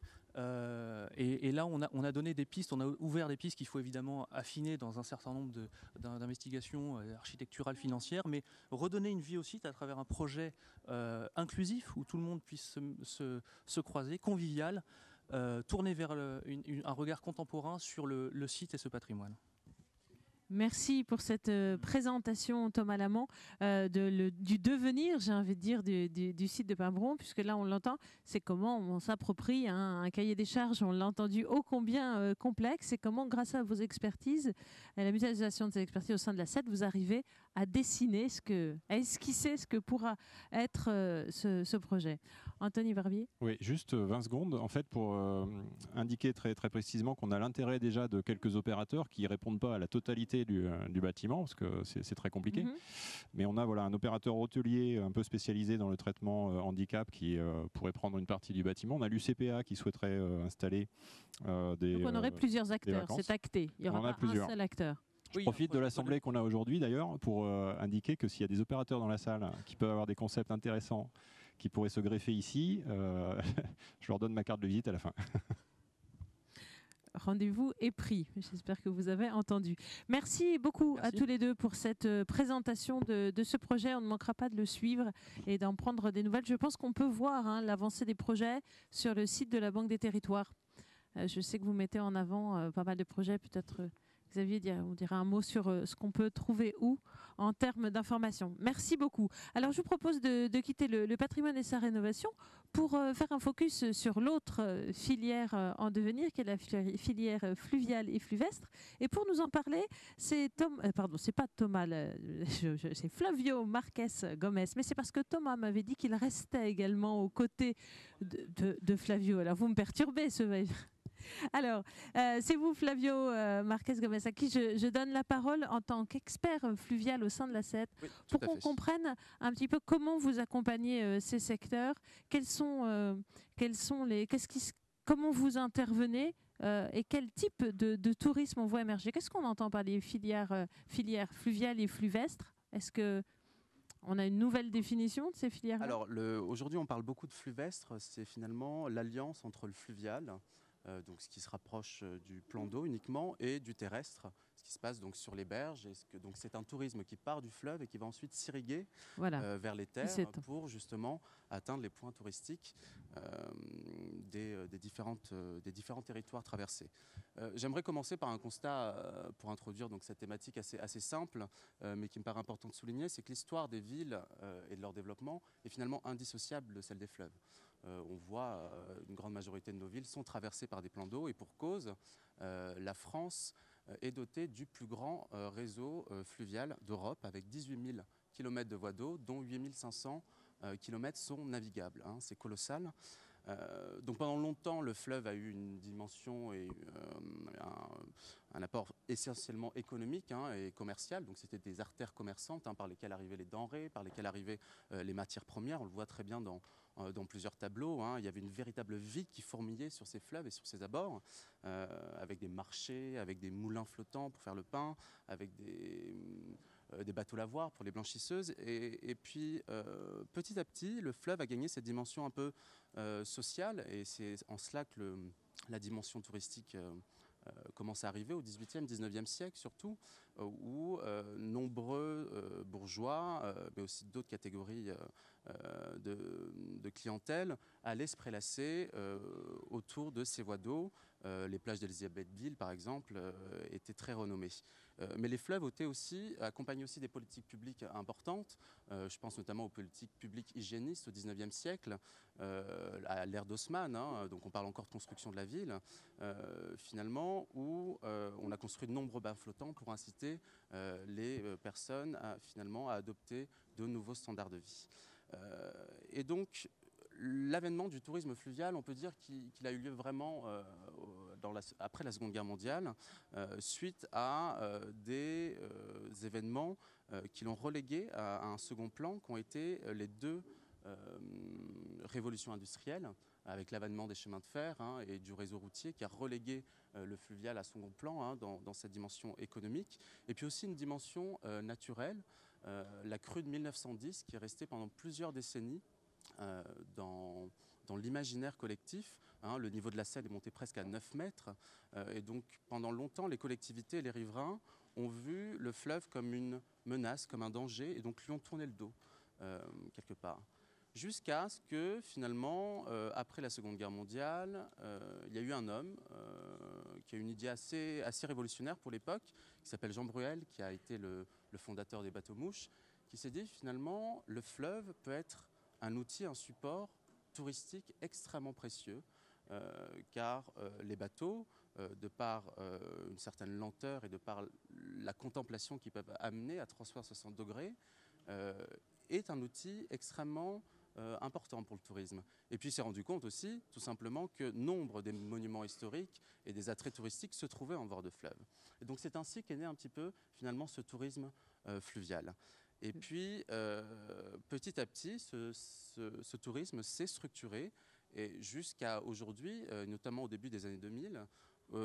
et là on a donné des pistes, on a ouvert des pistes qu'il faut évidemment affiner dans un certain nombre d'investigations architecturales, financières, mais redonner une vie au site à travers un projet inclusif où tout le monde puisse se croiser, convivial, tourné vers un regard contemporain sur le site et ce patrimoine. Merci pour cette présentation, Thomas Lamont, du devenir, j'ai envie de dire, du site de Pimbron, puisque là, on l'entend, c'est comment on s'approprie un cahier des charges, on l'a entendu, ô combien complexe, et comment, grâce à vos expertises, à la mutualisation de ces expertises au sein de la SET, vous arrivez à dessiner, à esquisser ce que pourra être ce projet. Anthony Barbier. Oui, juste 20 secondes, en fait, pour indiquer très, très précisément qu'on a l'intérêt déjà de quelques opérateurs qui ne répondent pas à la totalité du bâtiment, parce que c'est très compliqué. Mais on a un opérateur hôtelier un peu spécialisé dans le traitement handicap qui pourrait prendre une partie du bâtiment. On a l'UCPA qui souhaiterait installer des. Donc on aurait plusieurs acteurs, c'est acté. Il n'y aura pas un seul acteur. Je profite de l'assemblée qu'on a aujourd'hui d'ailleurs pour indiquer que s'il y a des opérateurs dans la salle qui peuvent avoir des concepts intéressants qui pourraient se greffer ici, je leur donne ma carte de visite à la fin. Rendez-vous est pris. J'espère que vous avez entendu. Merci beaucoup à tous les deux pour cette présentation de ce projet. On ne manquera pas de le suivre et d'en prendre des nouvelles. Je pense qu'on peut voir l'avancée des projets sur le site de la Banque des Territoires. Je sais que vous mettez en avant pas mal de projets. Peut-être Xavier on dira un mot sur ce qu'on peut trouver où en termes d'information. Merci beaucoup. Alors je vous propose de quitter le patrimoine et sa rénovation pour faire un focus sur l'autre filière en devenir, qui est la filière fluviale et fluvestre. Et pour nous en parler, c'est c'est Flavio Marques Gomes. Mais c'est parce que Thomas m'avait dit qu'il restait également aux côtés de Flavio. Alors vous me perturbez, ce Alors, c'est vous, Flavio Marques Gomes, à qui je donne la parole en tant qu'expert fluvial au sein de la SET, pour qu'on comprenne un petit peu comment vous accompagnez ces secteurs, comment vous intervenez et quel type de tourisme on voit émerger. Qu'est-ce qu'on entend par les filières fluviales et fluvestres? Est-ce que on a une nouvelle définition de ces filières? Alors, aujourd'hui, on parle beaucoup de fluvestre. C'est finalement l'alliance entre le fluvial, donc ce qui se rapproche du plan d'eau uniquement, et du terrestre, ce qui se passe donc sur les berges. Donc c'est un tourisme qui part du fleuve et qui va ensuite s'irriguer vers les terres pour justement atteindre les points touristiques des différents territoires traversés. J'aimerais commencer par un constat pour introduire donc cette thématique assez simple, mais qui me paraît important de souligner, c'est que l'histoire des villes et de leur développement est finalement indissociable de celle des fleuves. On voit une grande majorité de nos villes sont traversées par des plans d'eau, et pour cause, la France est dotée du plus grand réseau fluvial d'Europe, avec 18 000 km de voies d'eau, dont 8 500 km sont navigables. C'est colossal. Donc pendant longtemps, le fleuve a eu une dimension et un apport essentiellement économique et commercial. Donc c'était des artères commerçantes par lesquelles arrivaient les denrées, par lesquelles arrivaient les matières premières. On le voit très bien dans plusieurs tableaux. Il y avait une véritable vie qui fourmillait sur ces fleuves et sur ces abords, avec des marchés, avec des moulins flottants pour faire le pain, avec des bateaux lavoirs pour les blanchisseuses. Et puis, petit à petit, le fleuve a gagné cette dimension un peu sociale, et c'est en cela que la dimension touristique commence à arriver au XVIIIe, XIXe siècle surtout, où nombreux bourgeois, mais aussi d'autres catégories de clientèle, allaient se prélasser autour de ces voies d'eau. Les plages d'Elisabethville, par exemple, étaient très renommées. Mais les fleuves accompagnent aussi des politiques publiques importantes. Je pense notamment aux politiques publiques hygiénistes au XIXe siècle, à l'ère d'Haussmann, donc on parle encore de construction de la ville, finalement, où on a construit de nombreux bains flottants pour inciter les personnes à adopter de nouveaux standards de vie. Et donc, l'avènement du tourisme fluvial, on peut dire qu'il a eu lieu vraiment après la Seconde Guerre mondiale, suite à des événements qui l'ont relégué à un second plan, qui ont été les deux révolutions industrielles, avec l'avènement des chemins de fer et du réseau routier, qui a relégué le fluvial à second plan dans cette dimension économique. Et puis aussi une dimension naturelle, la crue de 1910, qui est restée pendant plusieurs décennies dans l'imaginaire collectif. Le niveau de la Seine est monté presque à 9 mètres. Et donc, pendant longtemps, les collectivités et les riverains ont vu le fleuve comme une menace, comme un danger, et donc lui ont tourné le dos, quelque part. Jusqu'à ce que finalement, après la Seconde Guerre mondiale, il y a eu un homme qui a une idée assez révolutionnaire pour l'époque, qui s'appelle Jean Bruel, qui a été le fondateur des bateaux-mouches, qui s'est dit finalement le fleuve peut être un outil, un support touristique extrêmement précieux, car les bateaux, de par une certaine lenteur et de par la contemplation qu'ils peuvent amener à 360 degrés, est un outil extrêmement important pour le tourisme. Et puis il s'est rendu compte aussi, tout simplement, que nombre des monuments historiques et des attraits touristiques se trouvaient en bord de fleuve. Et donc c'est ainsi qu'est né un petit peu, finalement, ce tourisme fluvial. Et puis, petit à petit, ce tourisme s'est structuré, et jusqu'à aujourd'hui, notamment au début des années 2000, où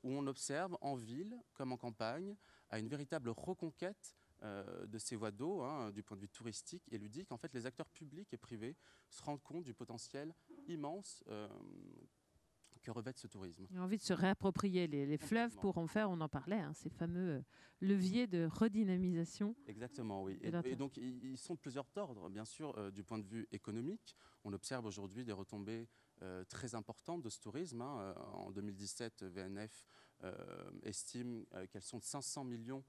on observe en ville comme en campagne à une véritable reconquête de ces voies d'eau, du point de vue touristique et ludique. En fait, les acteurs publics et privés se rendent compte du potentiel immense que revêt ce tourisme. Il a envie de se réapproprier les fleuves pour en faire, on en parlait, ces fameux leviers de redynamisation. Exactement, oui. Et donc, ils sont de plusieurs ordres. Bien sûr, du point de vue économique, on observe aujourd'hui des retombées très importantes de ce tourisme. En 2017, VNF estime qu'elles sont de 500 millions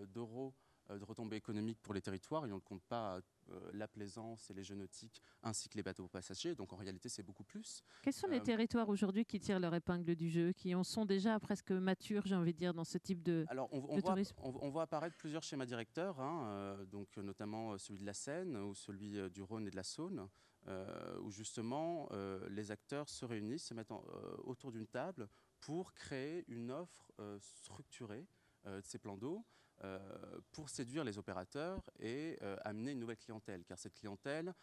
d'euros de retombées économiques pour les territoires, et on ne compte pas la plaisance et les jeux nautiques ainsi que les bateaux passagers. Donc en réalité, c'est beaucoup plus. Quels sont les territoires aujourd'hui qui tirent leur épingle du jeu, qui en sont déjà presque matures, j'ai envie de dire, dans ce type de, tourisme? On voit apparaître plusieurs schémas directeurs, donc notamment celui de la Seine ou celui du Rhône et de la Saône, où justement les acteurs se réunissent, se mettent autour d'une table pour créer une offre structurée de ces plans d'eau, pour séduire les opérateurs et amener une nouvelle clientèle. Car cette clientèle,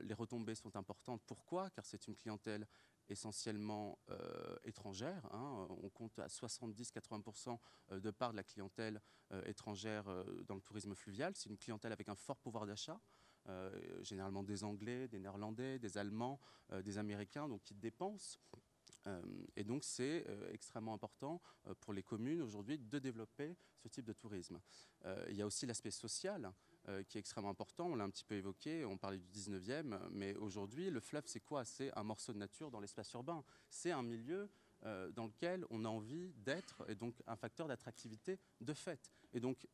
les retombées sont importantes. Pourquoi? Car c'est une clientèle essentiellement étrangère. On compte à 70-80% de part de la clientèle étrangère dans le tourisme fluvial. C'est une clientèle avec un fort pouvoir d'achat, généralement des Anglais, des Néerlandais, des Allemands, des Américains, donc qui dépensent. Et donc c'est extrêmement important pour les communes aujourd'hui de développer ce type de tourisme. Il y a aussi l'aspect social qui est extrêmement important, on l'a un petit peu évoqué, on parlait du 19e, mais aujourd'hui le fleuve c'est quoi? C'est un morceau de nature dans l'espace urbain, c'est un milieu dans lequel on a envie d'être, et donc un facteur d'attractivité de fait. Et donc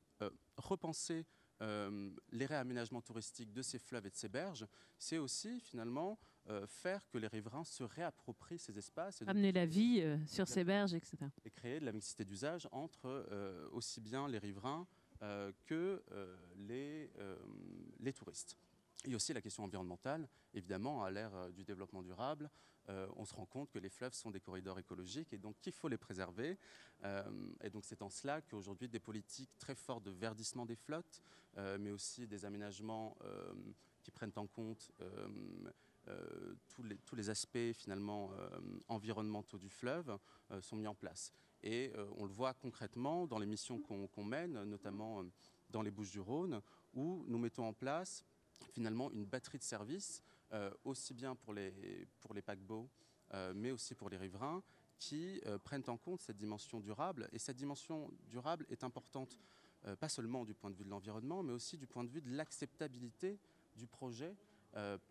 repenser les réaménagements touristiques de ces fleuves et de ces berges, c'est aussi finalement faire que les riverains se réapproprient ces espaces. Amener la vie sur ces berges, etc. Et créer de la mixité d'usage entre aussi bien les riverains que les touristes. Et aussi la question environnementale, évidemment, à l'ère du développement durable, on se rend compte que les fleuves sont des corridors écologiques et donc qu'il faut les préserver. Et donc c'est en cela qu'aujourd'hui des politiques très fortes de verdissement des flottes, mais aussi des aménagements qui prennent en compte tous les aspects finalement environnementaux du fleuve sont mis en place. Et on le voit concrètement dans les missions qu'on mène, notamment dans les Bouches-du-Rhône, où nous mettons en place finalement une batterie de services, aussi bien pour les paquebots, mais aussi pour les riverains, qui prennent en compte cette dimension durable. Et cette dimension durable est importante, pas seulement du point de vue de l'environnement, mais aussi du point de vue de l'acceptabilité du projet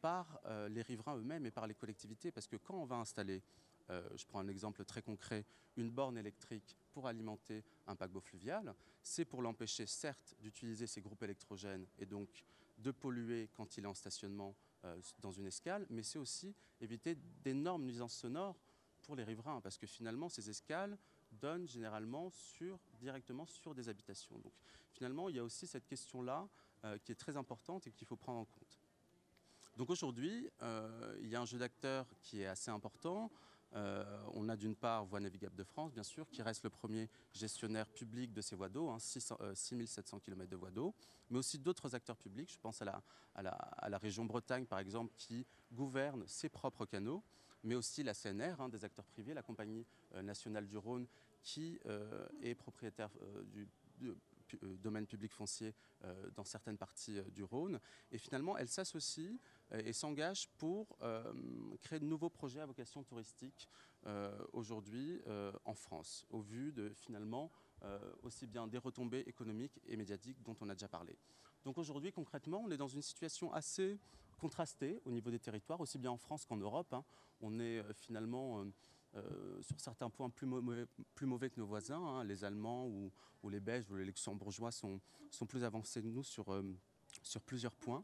par les riverains eux-mêmes et par les collectivités. Parce que quand on va installer, je prends un exemple très concret, une borne électrique pour alimenter un paquebot fluvial, c'est pour l'empêcher certes d'utiliser ces groupes électrogènes et donc de polluer quand il est en stationnement dans une escale, mais c'est aussi éviter d'énormes nuisances sonores pour les riverains, parce que finalement ces escales donnent généralement directement sur des habitations. Donc finalement il y a aussi cette question-là qui est très importante et qu'il faut prendre en compte. Donc aujourd'hui, il y a un jeu d'acteurs qui est assez important. On a d'une part Voies navigables de France, bien sûr, qui reste le premier gestionnaire public de ces voies d'eau, 6700 km de voies d'eau, mais aussi d'autres acteurs publics. Je pense à la région Bretagne, par exemple, qui gouverne ses propres canaux, mais aussi la CNR, des acteurs privés, la Compagnie nationale du Rhône, qui est propriétaire du domaine public foncier dans certaines parties du Rhône. Et finalement, elle s'associe et s'engage pour créer de nouveaux projets à vocation touristique aujourd'hui en France, au vu de finalement aussi bien des retombées économiques et médiatiques dont on a déjà parlé. Donc aujourd'hui, concrètement, on est dans une situation assez contrasté au niveau des territoires, aussi bien en France qu'en Europe. Hein. On est finalement sur certains points plus mauvais que nos voisins. Hein. Les Allemands ou les Belges ou les Luxembourgeois sont plus avancés que nous sur plusieurs points.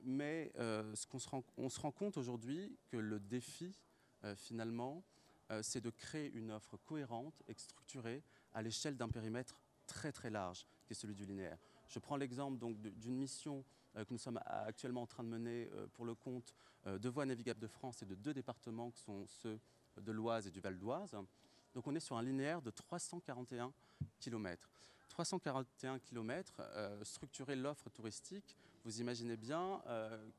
Mais on se rend compte aujourd'hui que le défi, finalement, c'est de créer une offre cohérente et structurée à l'échelle d'un périmètre très très large, qui est celui du linéaire. Je prends l'exemple donc d'une mission que nous sommes actuellement en train de mener pour le compte de Voies navigables de France et de 2 départements qui sont ceux de l'Oise et du Val d'Oise. Donc on est sur un linéaire de 341 km. 341 km, structurer l'offre touristique, vous imaginez bien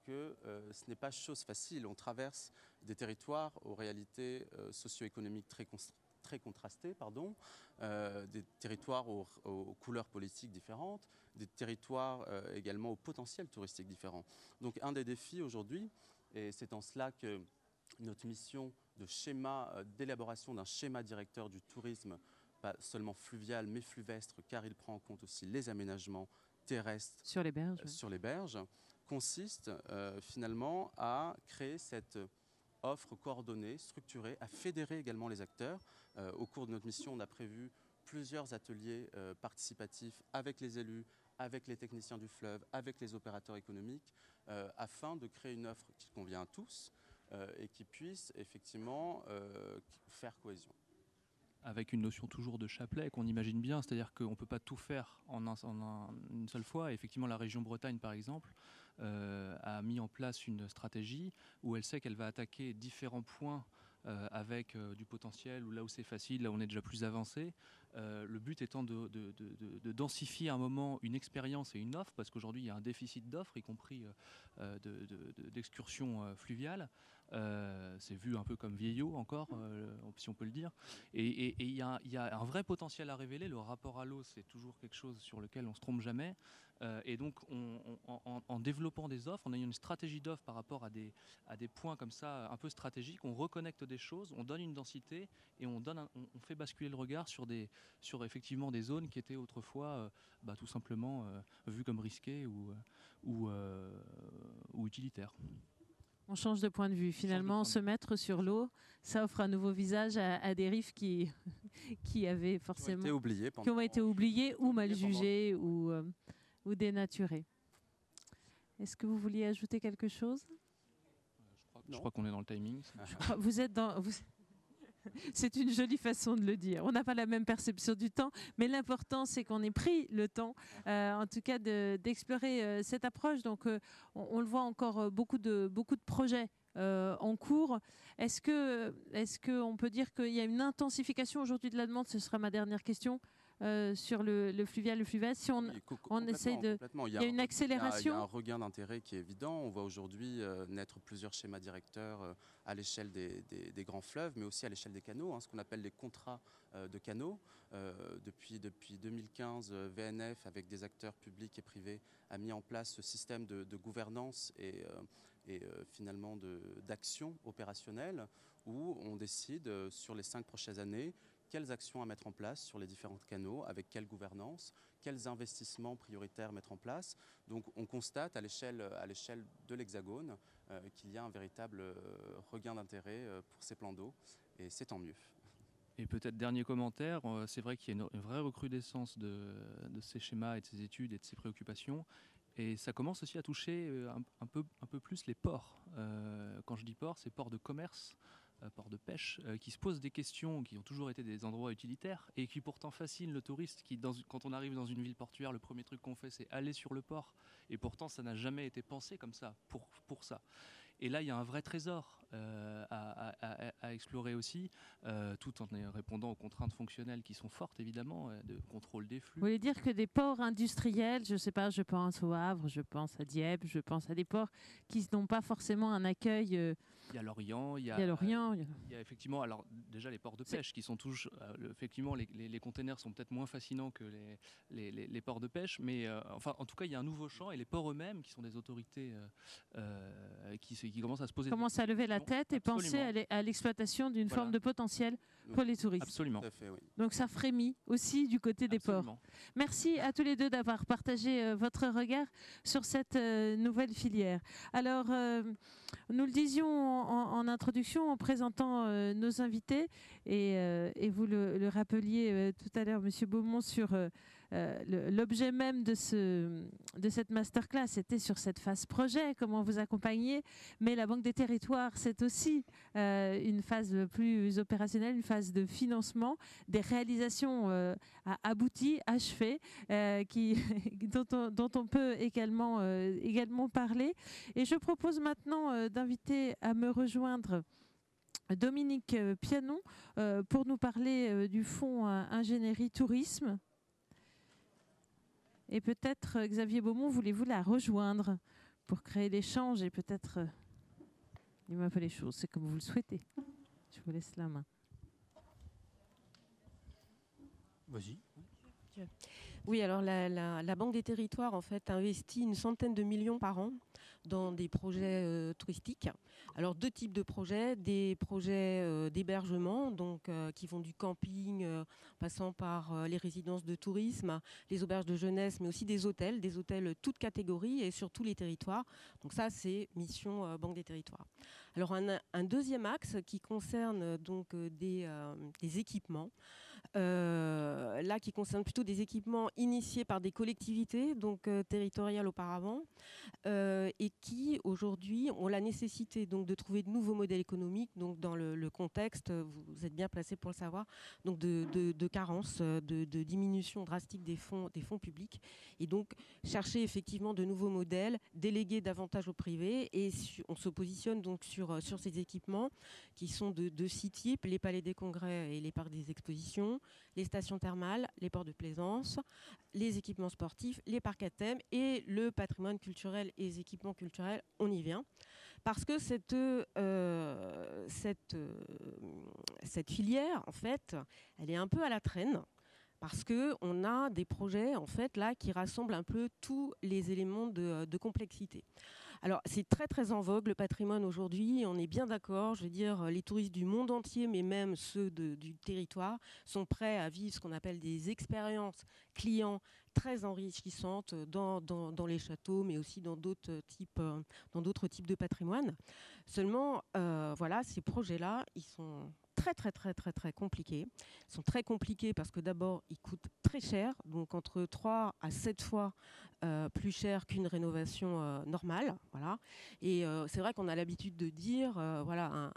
que ce n'est pas chose facile. On traverse des territoires aux réalités socio-économiques très contrastées, des territoires aux couleurs politiques différentes, des territoires également au potentiel touristique différent. Donc un des défis aujourd'hui, et c'est en cela que notre mission d'élaboration d'un schéma directeur du tourisme, pas seulement fluvial mais fluvestre, car il prend en compte aussi les aménagements terrestres sur les berges, consiste finalement à créer cette offre coordonnée, structurée, à fédérer également les acteurs. Au cours de notre mission, on a prévu plusieurs ateliers participatifs avec les élus, avec les techniciens du fleuve, avec les opérateurs économiques, afin de créer une offre qui convient à tous et qui puisse effectivement faire cohésion. Avec une notion toujours de chapelet qu'on imagine bien, c'est-à-dire qu'on ne peut pas tout faire en une seule fois. Et effectivement, la région Bretagne, par exemple, a mis en place une stratégie où elle sait qu'elle va attaquer différents points avec du potentiel, ou là où c'est facile, là où on est déjà plus avancé. Le but étant de densifier à un moment une expérience et une offre, parce qu'aujourd'hui il y a un déficit d'offres, y compris d'excursions fluviales. C'est vu un peu comme vieillot encore, si on peut le dire. Et il y a un vrai potentiel à révéler. Le rapport à l'eau, c'est toujours quelque chose sur lequel on ne se trompe jamais. Et donc, en développant des offres, en ayant une stratégie d'offre par rapport à des points comme ça, un peu stratégiques, on reconnecte des choses, on donne une densité et on fait basculer le regard sur effectivement des zones qui étaient autrefois tout simplement vues comme risquées ou utilitaires. On change de point de vue. Finalement, se mettre sur l'eau, ça offre un nouveau visage à des rives qui avaient forcément... qui ont été oubliés ou mal jugés ou dénaturés. Est-ce que vous vouliez ajouter quelque chose ? Je crois qu'on est dans le timing. Vous êtes dans... C'est une jolie façon de le dire. On n'a pas la même perception du temps, mais l'important, c'est qu'on ait pris le temps, en tout cas, d'explorer cette approche. Donc, on le voit encore, beaucoup de projets en cours. Est-ce qu'on peut dire qu'il y a une intensification aujourd'hui de la demande ? Ce sera ma dernière question. Sur le fluvial, le fluvestre, si on essaye de... Il y a une accélération. Il y a un regain d'intérêt qui est évident. On voit aujourd'hui naître plusieurs schémas directeurs à l'échelle des grands fleuves, mais aussi à l'échelle des canaux, ce qu'on appelle les contrats de canaux. Depuis 2015, VNF, avec des acteurs publics et privés, a mis en place ce système de gouvernance et finalement d'action opérationnelle où on décide sur les 5 prochaines années quelles actions à mettre en place sur les différents canaux, avec quelle gouvernance, quels investissements prioritaires mettre en place. Donc on constate à l'échelle de l'Hexagone qu'il y a un véritable regain d'intérêt pour ces plans d'eau, et c'est tant mieux. Et peut-être dernier commentaire, c'est vrai qu'il y a une vraie recrudescence de ces schémas et de ces études et de ces préoccupations. Et ça commence aussi à toucher un peu plus les ports. Quand je dis ports, c'est ports de commerce, ports de pêche, qui se posent des questions qui ont toujours été des endroits utilitaires et qui pourtant fascinent le touriste qui, quand on arrive dans une ville portuaire, le premier truc qu'on fait, c'est aller sur le port. Et pourtant, ça n'a jamais été pensé comme ça, pour ça. Et là, il y a un vrai trésor à explorer aussi, tout en répondant aux contraintes fonctionnelles qui sont fortes, évidemment, de contrôle des flux. Vous voulez dire que des ports industriels, je ne sais pas, je pense au Havre, je pense à Dieppe, je pense à des ports qui n'ont pas forcément un accueil... Il y a l'Orient, il y a effectivement, alors déjà les ports de pêche qui sont toujours, effectivement, les containers sont peut-être moins fascinants que les ports de pêche, mais enfin, en tout cas, il y a un nouveau champ et les ports eux-mêmes, qui sont des autorités qui commencent à se poser. Commencent à lever la tête et penser à l'exploitation l'exploitation d'une forme de potentiel pour les touristes. Absolument. Tout à fait, oui. Donc ça frémit aussi du côté des ports. Merci à tous les deux d'avoir partagé votre regard sur cette nouvelle filière. Alors, nous le disions en introduction, en présentant nos invités, et vous le rappeliez tout à l'heure, Monsieur Beaumont, sur l'objet même de cette masterclass, c'était sur cette phase projet, comment vous accompagner, mais la Banque des Territoires, c'est aussi une phase plus opérationnelle, une phase de financement, des réalisations abouties, achevées, dont on peut également parler. Et je propose maintenant d'inviter à me rejoindre Dominique Pianon pour nous parler du fonds Ingénierie Tourisme. Et peut-être, Xavier Beaumont, voulez-vous la rejoindre pour créer l'échange et peut-être dire un peu les choses. C'est comme vous le souhaitez. Je vous laisse la main. Vas-y. Oui, alors la Banque des Territoires en fait investit une centaine de millions par an dans des projets touristiques. Alors 2 types de projets, des projets d'hébergement, donc qui vont du camping, passant par les résidences de tourisme, les auberges de jeunesse, mais aussi des hôtels toutes catégories et sur tous les territoires. Donc ça, c'est mission Banque des Territoires. Alors un deuxième axe qui concerne donc des équipements. Là qui concerne plutôt des équipements initiés par des collectivités donc territoriales auparavant et qui aujourd'hui ont la nécessité donc de trouver de nouveaux modèles économiques donc dans le contexte, vous êtes bien placé pour le savoir, donc de carence, de diminution drastique des fonds publics et donc chercher effectivement de nouveaux modèles, déléguer davantage au privé et on se positionne donc sur ces équipements qui sont de 6 types, les palais des congrès et les parcs des expositions, les stations thermales, les ports de plaisance, les équipements sportifs, les parcs à thème et le patrimoine culturel et les équipements culturels, on y vient. Parce que cette filière, en fait, elle est un peu à la traîne. Parce qu'on a des projets en fait, là, qui rassemblent un peu tous les éléments de complexité. Alors, c'est très, très en vogue, le patrimoine aujourd'hui, on est bien d'accord. Je veux dire, les touristes du monde entier, mais même ceux du territoire, sont prêts à vivre ce qu'on appelle des expériences clients très enrichissantes dans les châteaux, mais aussi dans d'autres types de patrimoine. Seulement, voilà, ces projets-là, ils sont très, très, très, très, très compliqués. Ils sont très compliqués parce que d'abord, ils coûtent très cher, donc entre 3 à 7 fois plus cher qu'une rénovation normale. Voilà. Et c'est vrai qu'on a l'habitude de dire, voilà,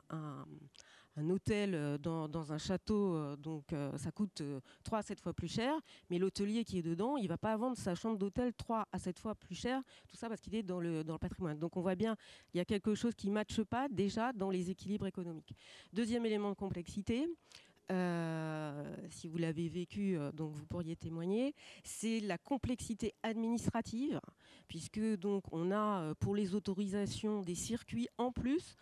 un hôtel dans un château, donc ça coûte 3 à 7 fois plus cher, mais l'hôtelier qui est dedans, il ne va pas vendre sa chambre d'hôtel 3 à 7 fois plus cher, tout ça parce qu'il est dans le patrimoine. Donc on voit bien qu'il y a quelque chose qui ne matche pas déjà dans les équilibres économiques. Deuxième élément de complexité, si vous l'avez vécu, donc vous pourriez témoigner, c'est la complexité administrative, puisque donc on a pour les autorisations des circuits en plus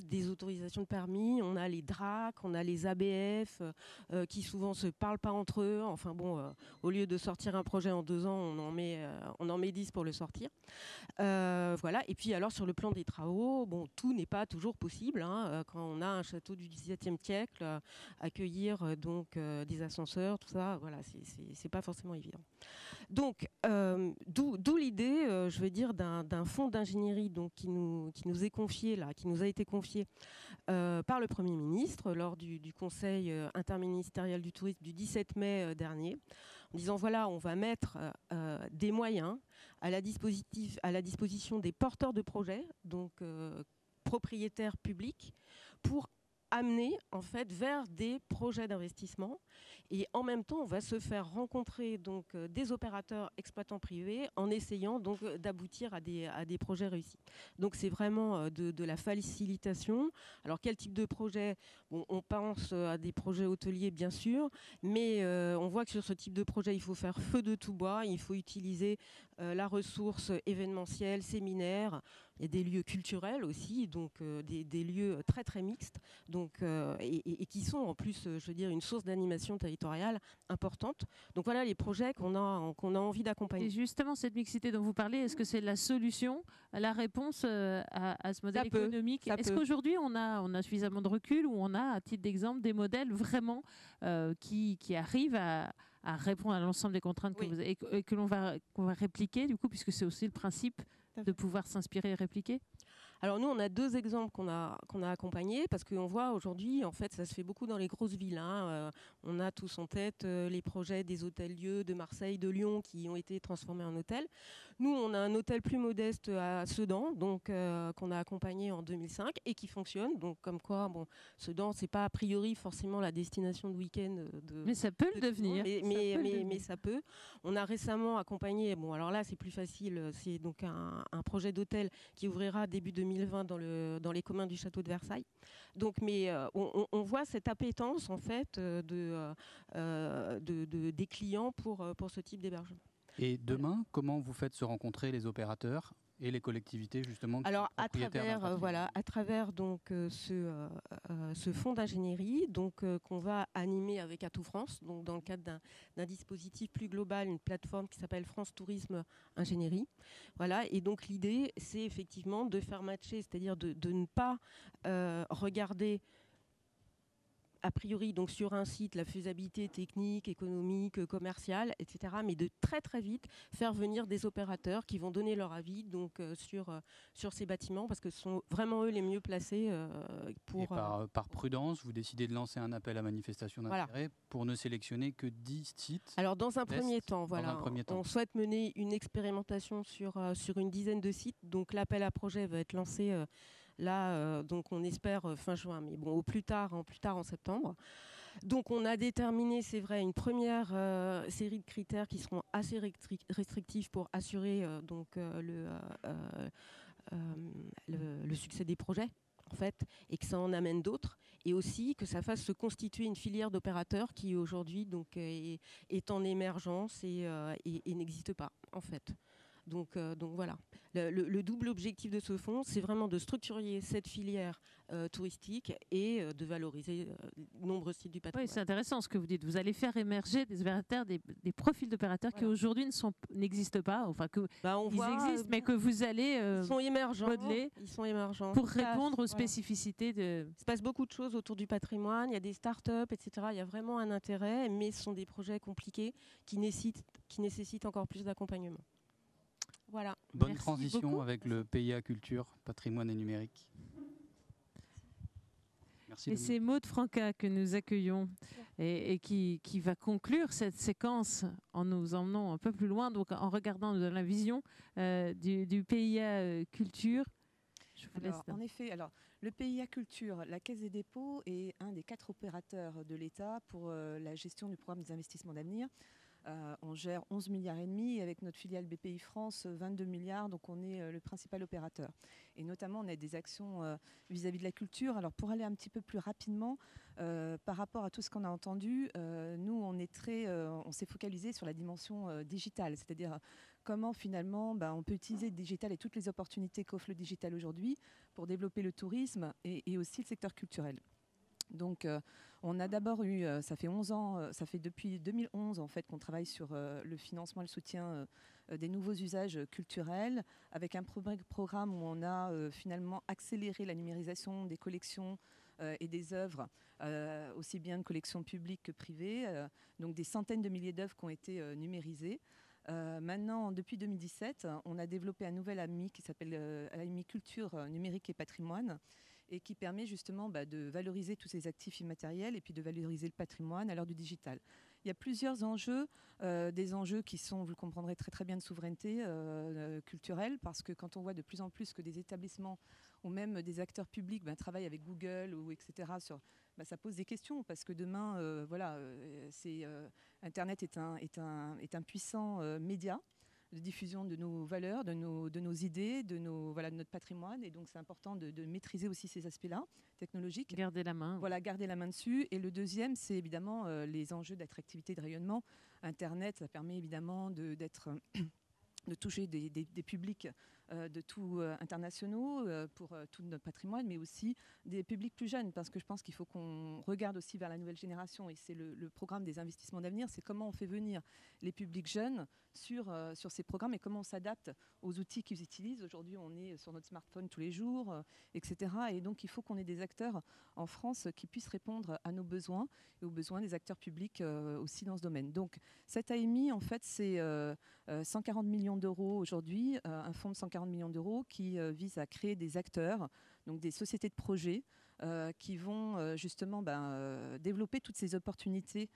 des autorisations de permis, on a les DRAC, on a les ABF qui souvent se parlent pas entre eux. Enfin bon, au lieu de sortir un projet en 2 ans, on en met 10 pour le sortir. Voilà. Et puis alors sur le plan des travaux, bon, tout n'est pas toujours possible. Hein, quand on a un château du XVIIe siècle, accueillir donc des ascenseurs, tout ça, voilà, c'est pas forcément évident. Donc, d'où l'idée, je veux dire, d'un fonds d'ingénierie donc qui nous est confié là, qui nous a été confié par le Premier ministre lors du Conseil interministériel du tourisme du 17 mai dernier, en disant voilà, on va mettre des moyens à la disposition des porteurs de projets, donc propriétaires publics, pour amener en fait vers des projets d'investissement et en même temps on va se faire rencontrer donc des opérateurs exploitants privés en essayant donc d'aboutir à des projets réussis. Donc c'est vraiment de la facilitation. Alors quel type de projet? Bon, on pense à des projets hôteliers bien sûr, mais on voit que sur ce type de projet il faut faire feu de tout bois, il faut utiliser la ressource événementielle, séminaire. Il y a des lieux culturels aussi, donc des lieux très très mixtes, donc, et qui sont en plus, je veux dire, une source d'animation territoriale importante. Donc voilà les projets qu'on a envie d'accompagner. Et justement, cette mixité dont vous parlez, est-ce que c'est la solution, la réponse à ce modèle économique? Est-ce qu'aujourd'hui, on a suffisamment de recul ou on a, à titre d'exemple, des modèles vraiment qui arrivent à répondre à l'ensemble des contraintes et que qu'on va répliquer, du coup, puisque c'est aussi le principe de pouvoir s'inspirer et répliquer? Alors nous, on a 2 exemples qu'on a accompagnés, parce qu'on voit aujourd'hui, en fait, ça se fait beaucoup dans les grosses villes. On a tous en tête les projets des hôtels-lieux de Marseille, de Lyon, qui ont été transformés en hôtels. Nous, on a un hôtel plus modeste à Sedan, donc qu'on a accompagné en 2005 et qui fonctionne. Donc comme quoi, bon, Sedan, c'est pas a priori forcément la destination de week-end. Mais ça peut le devenir. Mais ça peut. On a récemment accompagné. Bon, alors là, c'est plus facile. C'est donc un projet d'hôtel qui ouvrira début 2020 dans les communs du château de Versailles. Donc, mais on voit cette appétence en fait des clients pour ce type d'hébergement. Et demain, comment vous faites se rencontrer les opérateurs et les collectivités justement? Alors à travers donc ce fonds d'ingénierie qu'on va animer avec Atout France, donc dans le cadre d'un dispositif plus global, une plateforme qui s'appelle France Tourisme Ingénierie. Voilà, et donc l'idée c'est effectivement de faire matcher, c'est-à-dire de ne pas regarder a priori donc sur un site la faisabilité technique, économique, commerciale, etc. Mais de très très vite faire venir des opérateurs qui vont donner leur avis donc sur ces bâtiments, parce que ce sont vraiment eux les mieux placés pour. Et par prudence, vous décidez de lancer un appel à manifestation d'intérêt pour ne sélectionner que 10 sites. Alors dans un premier temps, on souhaite mener une expérimentation sur une dizaine de sites. Donc l'appel à projet va être lancé. Là, donc on espère fin juin, mais bon, au plus tard en septembre. Donc on a déterminé, c'est vrai, une première série de critères qui seront assez restrictifs pour assurer le succès des projets, en fait, et que ça en amène d'autres, et aussi que ça fasse se constituer une filière d'opérateurs qui aujourd'hui donc est en émergence et n'existe pas, en fait. Donc voilà, le double objectif de ce fonds, c'est vraiment de structurer cette filière touristique et de valoriser nombreux sites du patrimoine. Oui, c'est intéressant ce que vous dites. Vous allez faire émerger des opérateurs, des profils d'opérateurs qui aujourd'hui n'existent pas, enfin existent, mais que vous allez modeler. Ils sont émergents. Pour répondre aux spécificités de. Il se passe beaucoup de choses autour du patrimoine. Il y a des start-up, etc. Il y a vraiment un intérêt, mais ce sont des projets compliqués qui nécessitent encore plus d'accompagnement. Voilà. Bonne transition avec le PIA Culture, Patrimoine et Numérique. Merci. Et c'est Maud Franca que nous accueillons et qui va conclure cette séquence en nous emmenant un peu plus loin, donc en regardant dans la vision du PIA Culture. En effet, le PIA Culture, la Caisse des dépôts est un des 4 opérateurs de l'État pour la gestion du programme des investissements d'avenir. On gère 11,5 milliards et avec notre filiale BPI France 22 milliards, donc on est le principal opérateur. Et notamment, on a des actions vis-à-vis de la culture. Alors pour aller un petit peu plus rapidement, par rapport à tout ce qu'on a entendu, nous on s'est focalisé sur la dimension digitale, c'est-à-dire comment finalement on peut utiliser le digital et toutes les opportunités qu'offre le digital aujourd'hui pour développer le tourisme et aussi le secteur culturel. Donc on a d'abord eu, ça fait 11 ans, ça fait depuis 2011 en fait qu'on travaille sur le financement et le soutien des nouveaux usages culturels, avec un programme où on a finalement accéléré la numérisation des collections et des œuvres, aussi bien de collections publiques que privées, donc des centaines de milliers d'œuvres qui ont été numérisées. Maintenant, depuis 2017, on a développé un nouvel AMI qui s'appelle AMI Culture, Numérique et Patrimoine, et qui permet justement de valoriser tous ces actifs immatériels et puis de valoriser le patrimoine à l'heure du digital. Il y a plusieurs enjeux, des enjeux qui sont, vous le comprendrez très très bien, de souveraineté culturelle, parce que quand on voit de plus en plus que des établissements ou même des acteurs publics travaillent avec Google ou etc., ça pose des questions, parce que demain, Internet est un puissant média de diffusion de nos valeurs, de nos idées, de notre patrimoine. Et donc, c'est important de maîtriser aussi ces aspects-là technologiques. Garder la main. Voilà, garder la main dessus. Et le deuxième, c'est évidemment les enjeux d'attractivité et de rayonnement. Internet, ça permet évidemment d'être de toucher des publics de tout internationaux pour tout notre patrimoine, mais aussi des publics plus jeunes, parce que je pense qu'il faut qu'on regarde aussi vers la nouvelle génération, et c'est le programme des investissements d'avenir, c'est comment on fait venir les publics jeunes sur ces programmes et comment on s'adapte aux outils qu'ils utilisent. Aujourd'hui, on est sur notre smartphone tous les jours, etc. Et donc, il faut qu'on ait des acteurs en France qui puissent répondre à nos besoins et aux besoins des acteurs publics aussi dans ce domaine. Donc, cette AMI, en fait, c'est 140 millions d'euros aujourd'hui, un fonds de 140 millions d'euros qui vise à créer des acteurs, donc des sociétés de projets qui vont justement développer toutes ces opportunités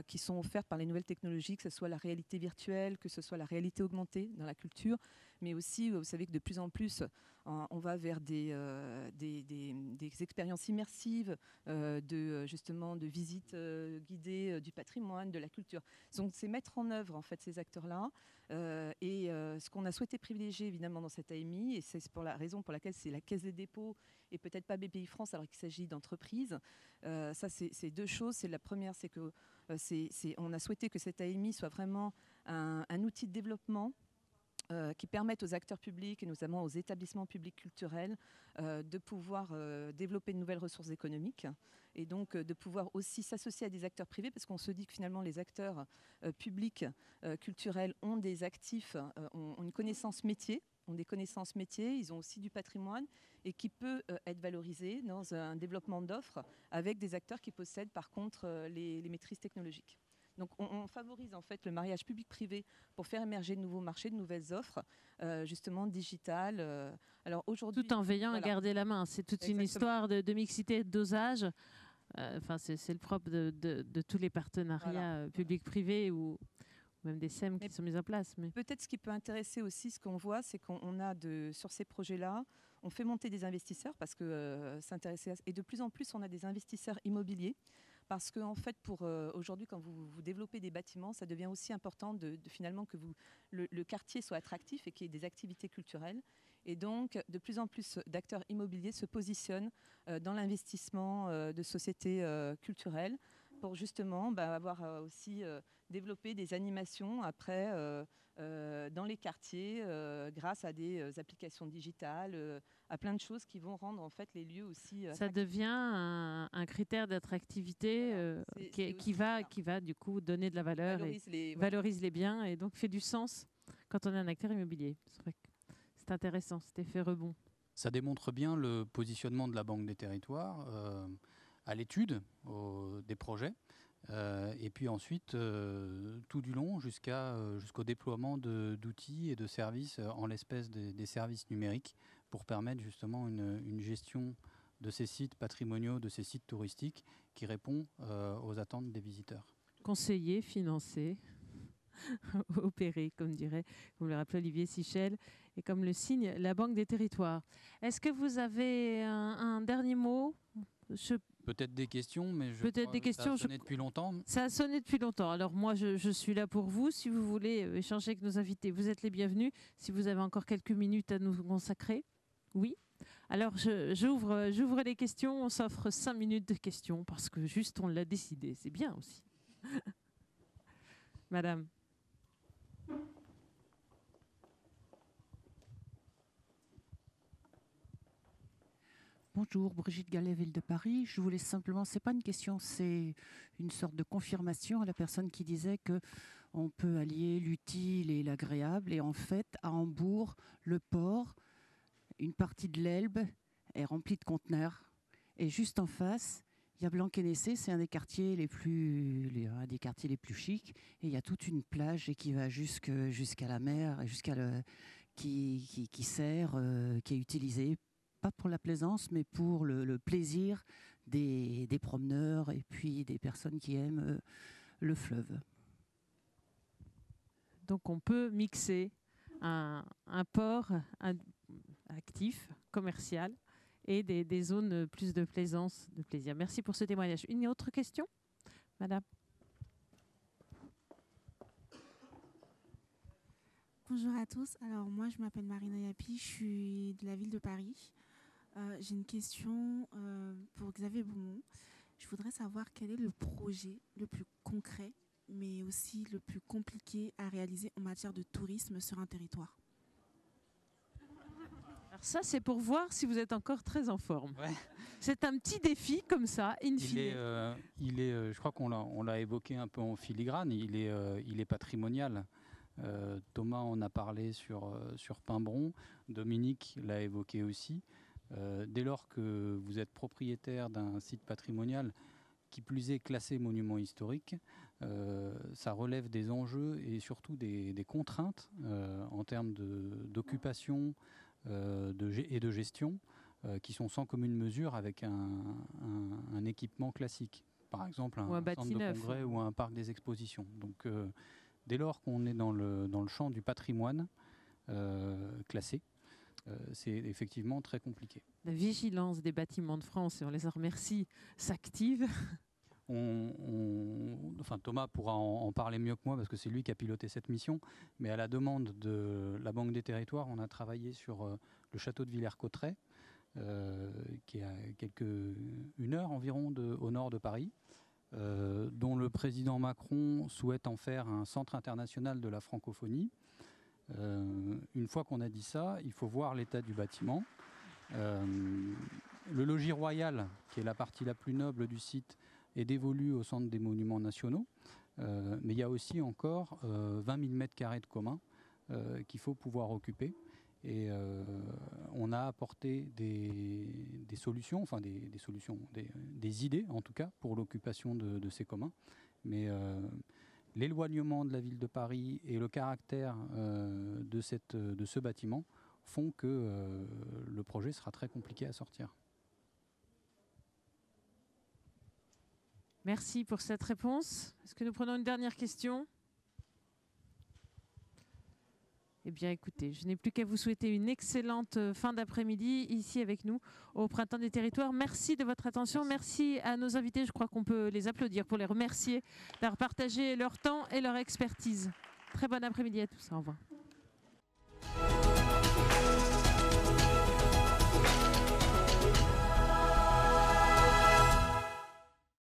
qui sont offertes par les nouvelles technologies, que ce soit la réalité virtuelle, que ce soit la réalité augmentée dans la culture, mais aussi, vous savez que de plus en plus, on va vers des expériences immersives justement de visites guidées du patrimoine, de la culture. Donc c'est mettre en œuvre en fait ces acteurs-là. Et ce qu'on a souhaité privilégier évidemment dans cette AMI, et c'est pour la raison pour laquelle c'est la Caisse des dépôts et peut-être pas BPI France alors qu'il s'agit d'entreprises. Ça c'est deux choses. La première, c'est que on a souhaité que cette AMI soit vraiment un outil de développement qui permettent aux acteurs publics et notamment aux établissements publics culturels de pouvoir développer de nouvelles ressources économiques et donc de pouvoir aussi s'associer à des acteurs privés, parce qu'on se dit que finalement les acteurs publics culturels ont des actifs, ont une connaissance métier, ont des connaissances métiers, ils ont aussi du patrimoine et qui peut être valorisé dans un développement d'offres avec des acteurs qui possèdent par contre les maîtrises technologiques. Donc on favorise en fait le mariage public-privé pour faire émerger de nouveaux marchés, de nouvelles offres, justement digitales. Alors aujourd'hui, tout en veillant à garder la main. C'est toute une histoire de mixité, de dosage. Enfin, c'est le propre de tous les partenariats public-privé ou même des SEM qui sont mis en place. Mais peut-être ce qui peut intéresser aussi, ce qu'on voit, c'est qu'on a sur ces projets-là, on fait monter des investisseurs parce que s'intéresser et de plus en plus, on a des investisseurs immobiliers. Parce que en fait, pour aujourd'hui, quand vous développez des bâtiments, ça devient aussi important finalement que le quartier soit attractif et qu'il y ait des activités culturelles. Et donc, de plus en plus d'acteurs immobiliers se positionnent dans l'investissement de sociétés culturelles pour justement avoir aussi développé des animations après dans les quartiers grâce à des applications digitales, à plein de choses qui vont rendre en fait les lieux aussi ça devient un critère d'attractivité qui va du coup donner de la valeur valorise les biens et donc fait du sens quand on est un acteur immobilier. C'est vrai que c'est intéressant, cet effet rebond. Ça démontre bien le positionnement de la Banque des Territoires à l'étude des projets et puis ensuite tout du long jusqu'au déploiement d'outils et de services, en l'espèce des services numériques, pour permettre justement une gestion de ces sites patrimoniaux, de ces sites touristiques qui répond aux attentes des visiteurs. Conseiller, financer, opérer, comme le rappelait Olivier Sichel, et comme le signe la Banque des Territoires. Est-ce que vous avez un dernier mot ? Peut-être des questions, mais ça a sonné depuis longtemps. Ça a sonné depuis longtemps. Alors moi, je suis là pour vous. Si vous voulez échanger avec nos invités, vous êtes les bienvenus. Si vous avez encore quelques minutes à nous consacrer, oui. Alors j'ouvre les questions. On s'offre 5 minutes de questions parce que juste on l'a décidé. C'est bien aussi. Madame. Bonjour, Brigitte Gallet, Ville de Paris. Je voulais simplement, c'est pas une question, c'est une sorte de confirmation à la personne qui disait que on peut allier l'utile et l'agréable. Et en fait, à Hambourg, le port, une partie de l'Elbe est remplie de conteneurs. Et juste en face, il y a Blanquenessé, c'est un des quartiers les plus chics. Et il y a toute une plage et qui va jusqu'à la mer et qui sert, qui est utilisée pas pour la plaisance, mais pour le plaisir des promeneurs et puis des personnes qui aiment le fleuve. Donc on peut mixer un port actif, commercial, et des zones plus de plaisance, de plaisir. Merci pour ce témoignage. Une autre question, Madame? Bonjour à tous. Alors moi, je m'appelle Marina Yapi, je suis de la ville de Paris. J'ai une question pour Xavier Beaumont. Je voudrais savoir quel est le projet le plus concret mais aussi le plus compliqué à réaliser en matière de tourisme sur un territoire? Alors ça, c'est pour voir si vous êtes encore très en forme. Ouais. C'est un petit défi comme ça, in fine. Je crois qu'on l'a évoqué un peu en filigrane, il est patrimonial. Thomas en a parlé sur Pimbron, Dominique l'a évoqué aussi. Dès lors que vous êtes propriétaire d'un site patrimonial, qui plus est classé monument historique, ça relève des enjeux et surtout des contraintes en termes d'occupation et de gestion qui sont sans commune mesure avec un équipement classique. Par exemple, un centre de congrès ou un parc des expositions. Donc, dès lors qu'on est dans le champ du patrimoine classé, c'est effectivement très compliqué. La vigilance des bâtiments de France, et on les en remercie, s'active. Enfin, Thomas pourra en parler mieux que moi parce que c'est lui qui a piloté cette mission, mais à la demande de la Banque des Territoires, on a travaillé sur le château de Villers-Cotterêts, qui est à une heure environ au nord de Paris, dont le président Macron souhaite en faire un centre international de la francophonie. Une fois qu'on a dit ça, il faut voir l'état du bâtiment. Le logis royal, qui est la partie la plus noble du site, est dévolu au Centre des monuments nationaux, mais il y a aussi encore 20 000 m² de commun qu'il faut pouvoir occuper. Et on a apporté des solutions, enfin des idées en tout cas, pour l'occupation de ces communs. Mais l'éloignement de la ville de Paris et le caractère de ce bâtiment font que le projet sera très compliqué à sortir. Merci pour cette réponse. Est-ce que nous prenons une dernière question ? Eh bien, écoutez, je n'ai plus qu'à vous souhaiter une excellente fin d'après-midi ici avec nous au Printemps des Territoires. Merci de votre attention. Merci à nos invités. Je crois qu'on peut les applaudir pour les remercier d'avoir partagé leur temps et leur expertise. Très bon après-midi à tous. Au revoir.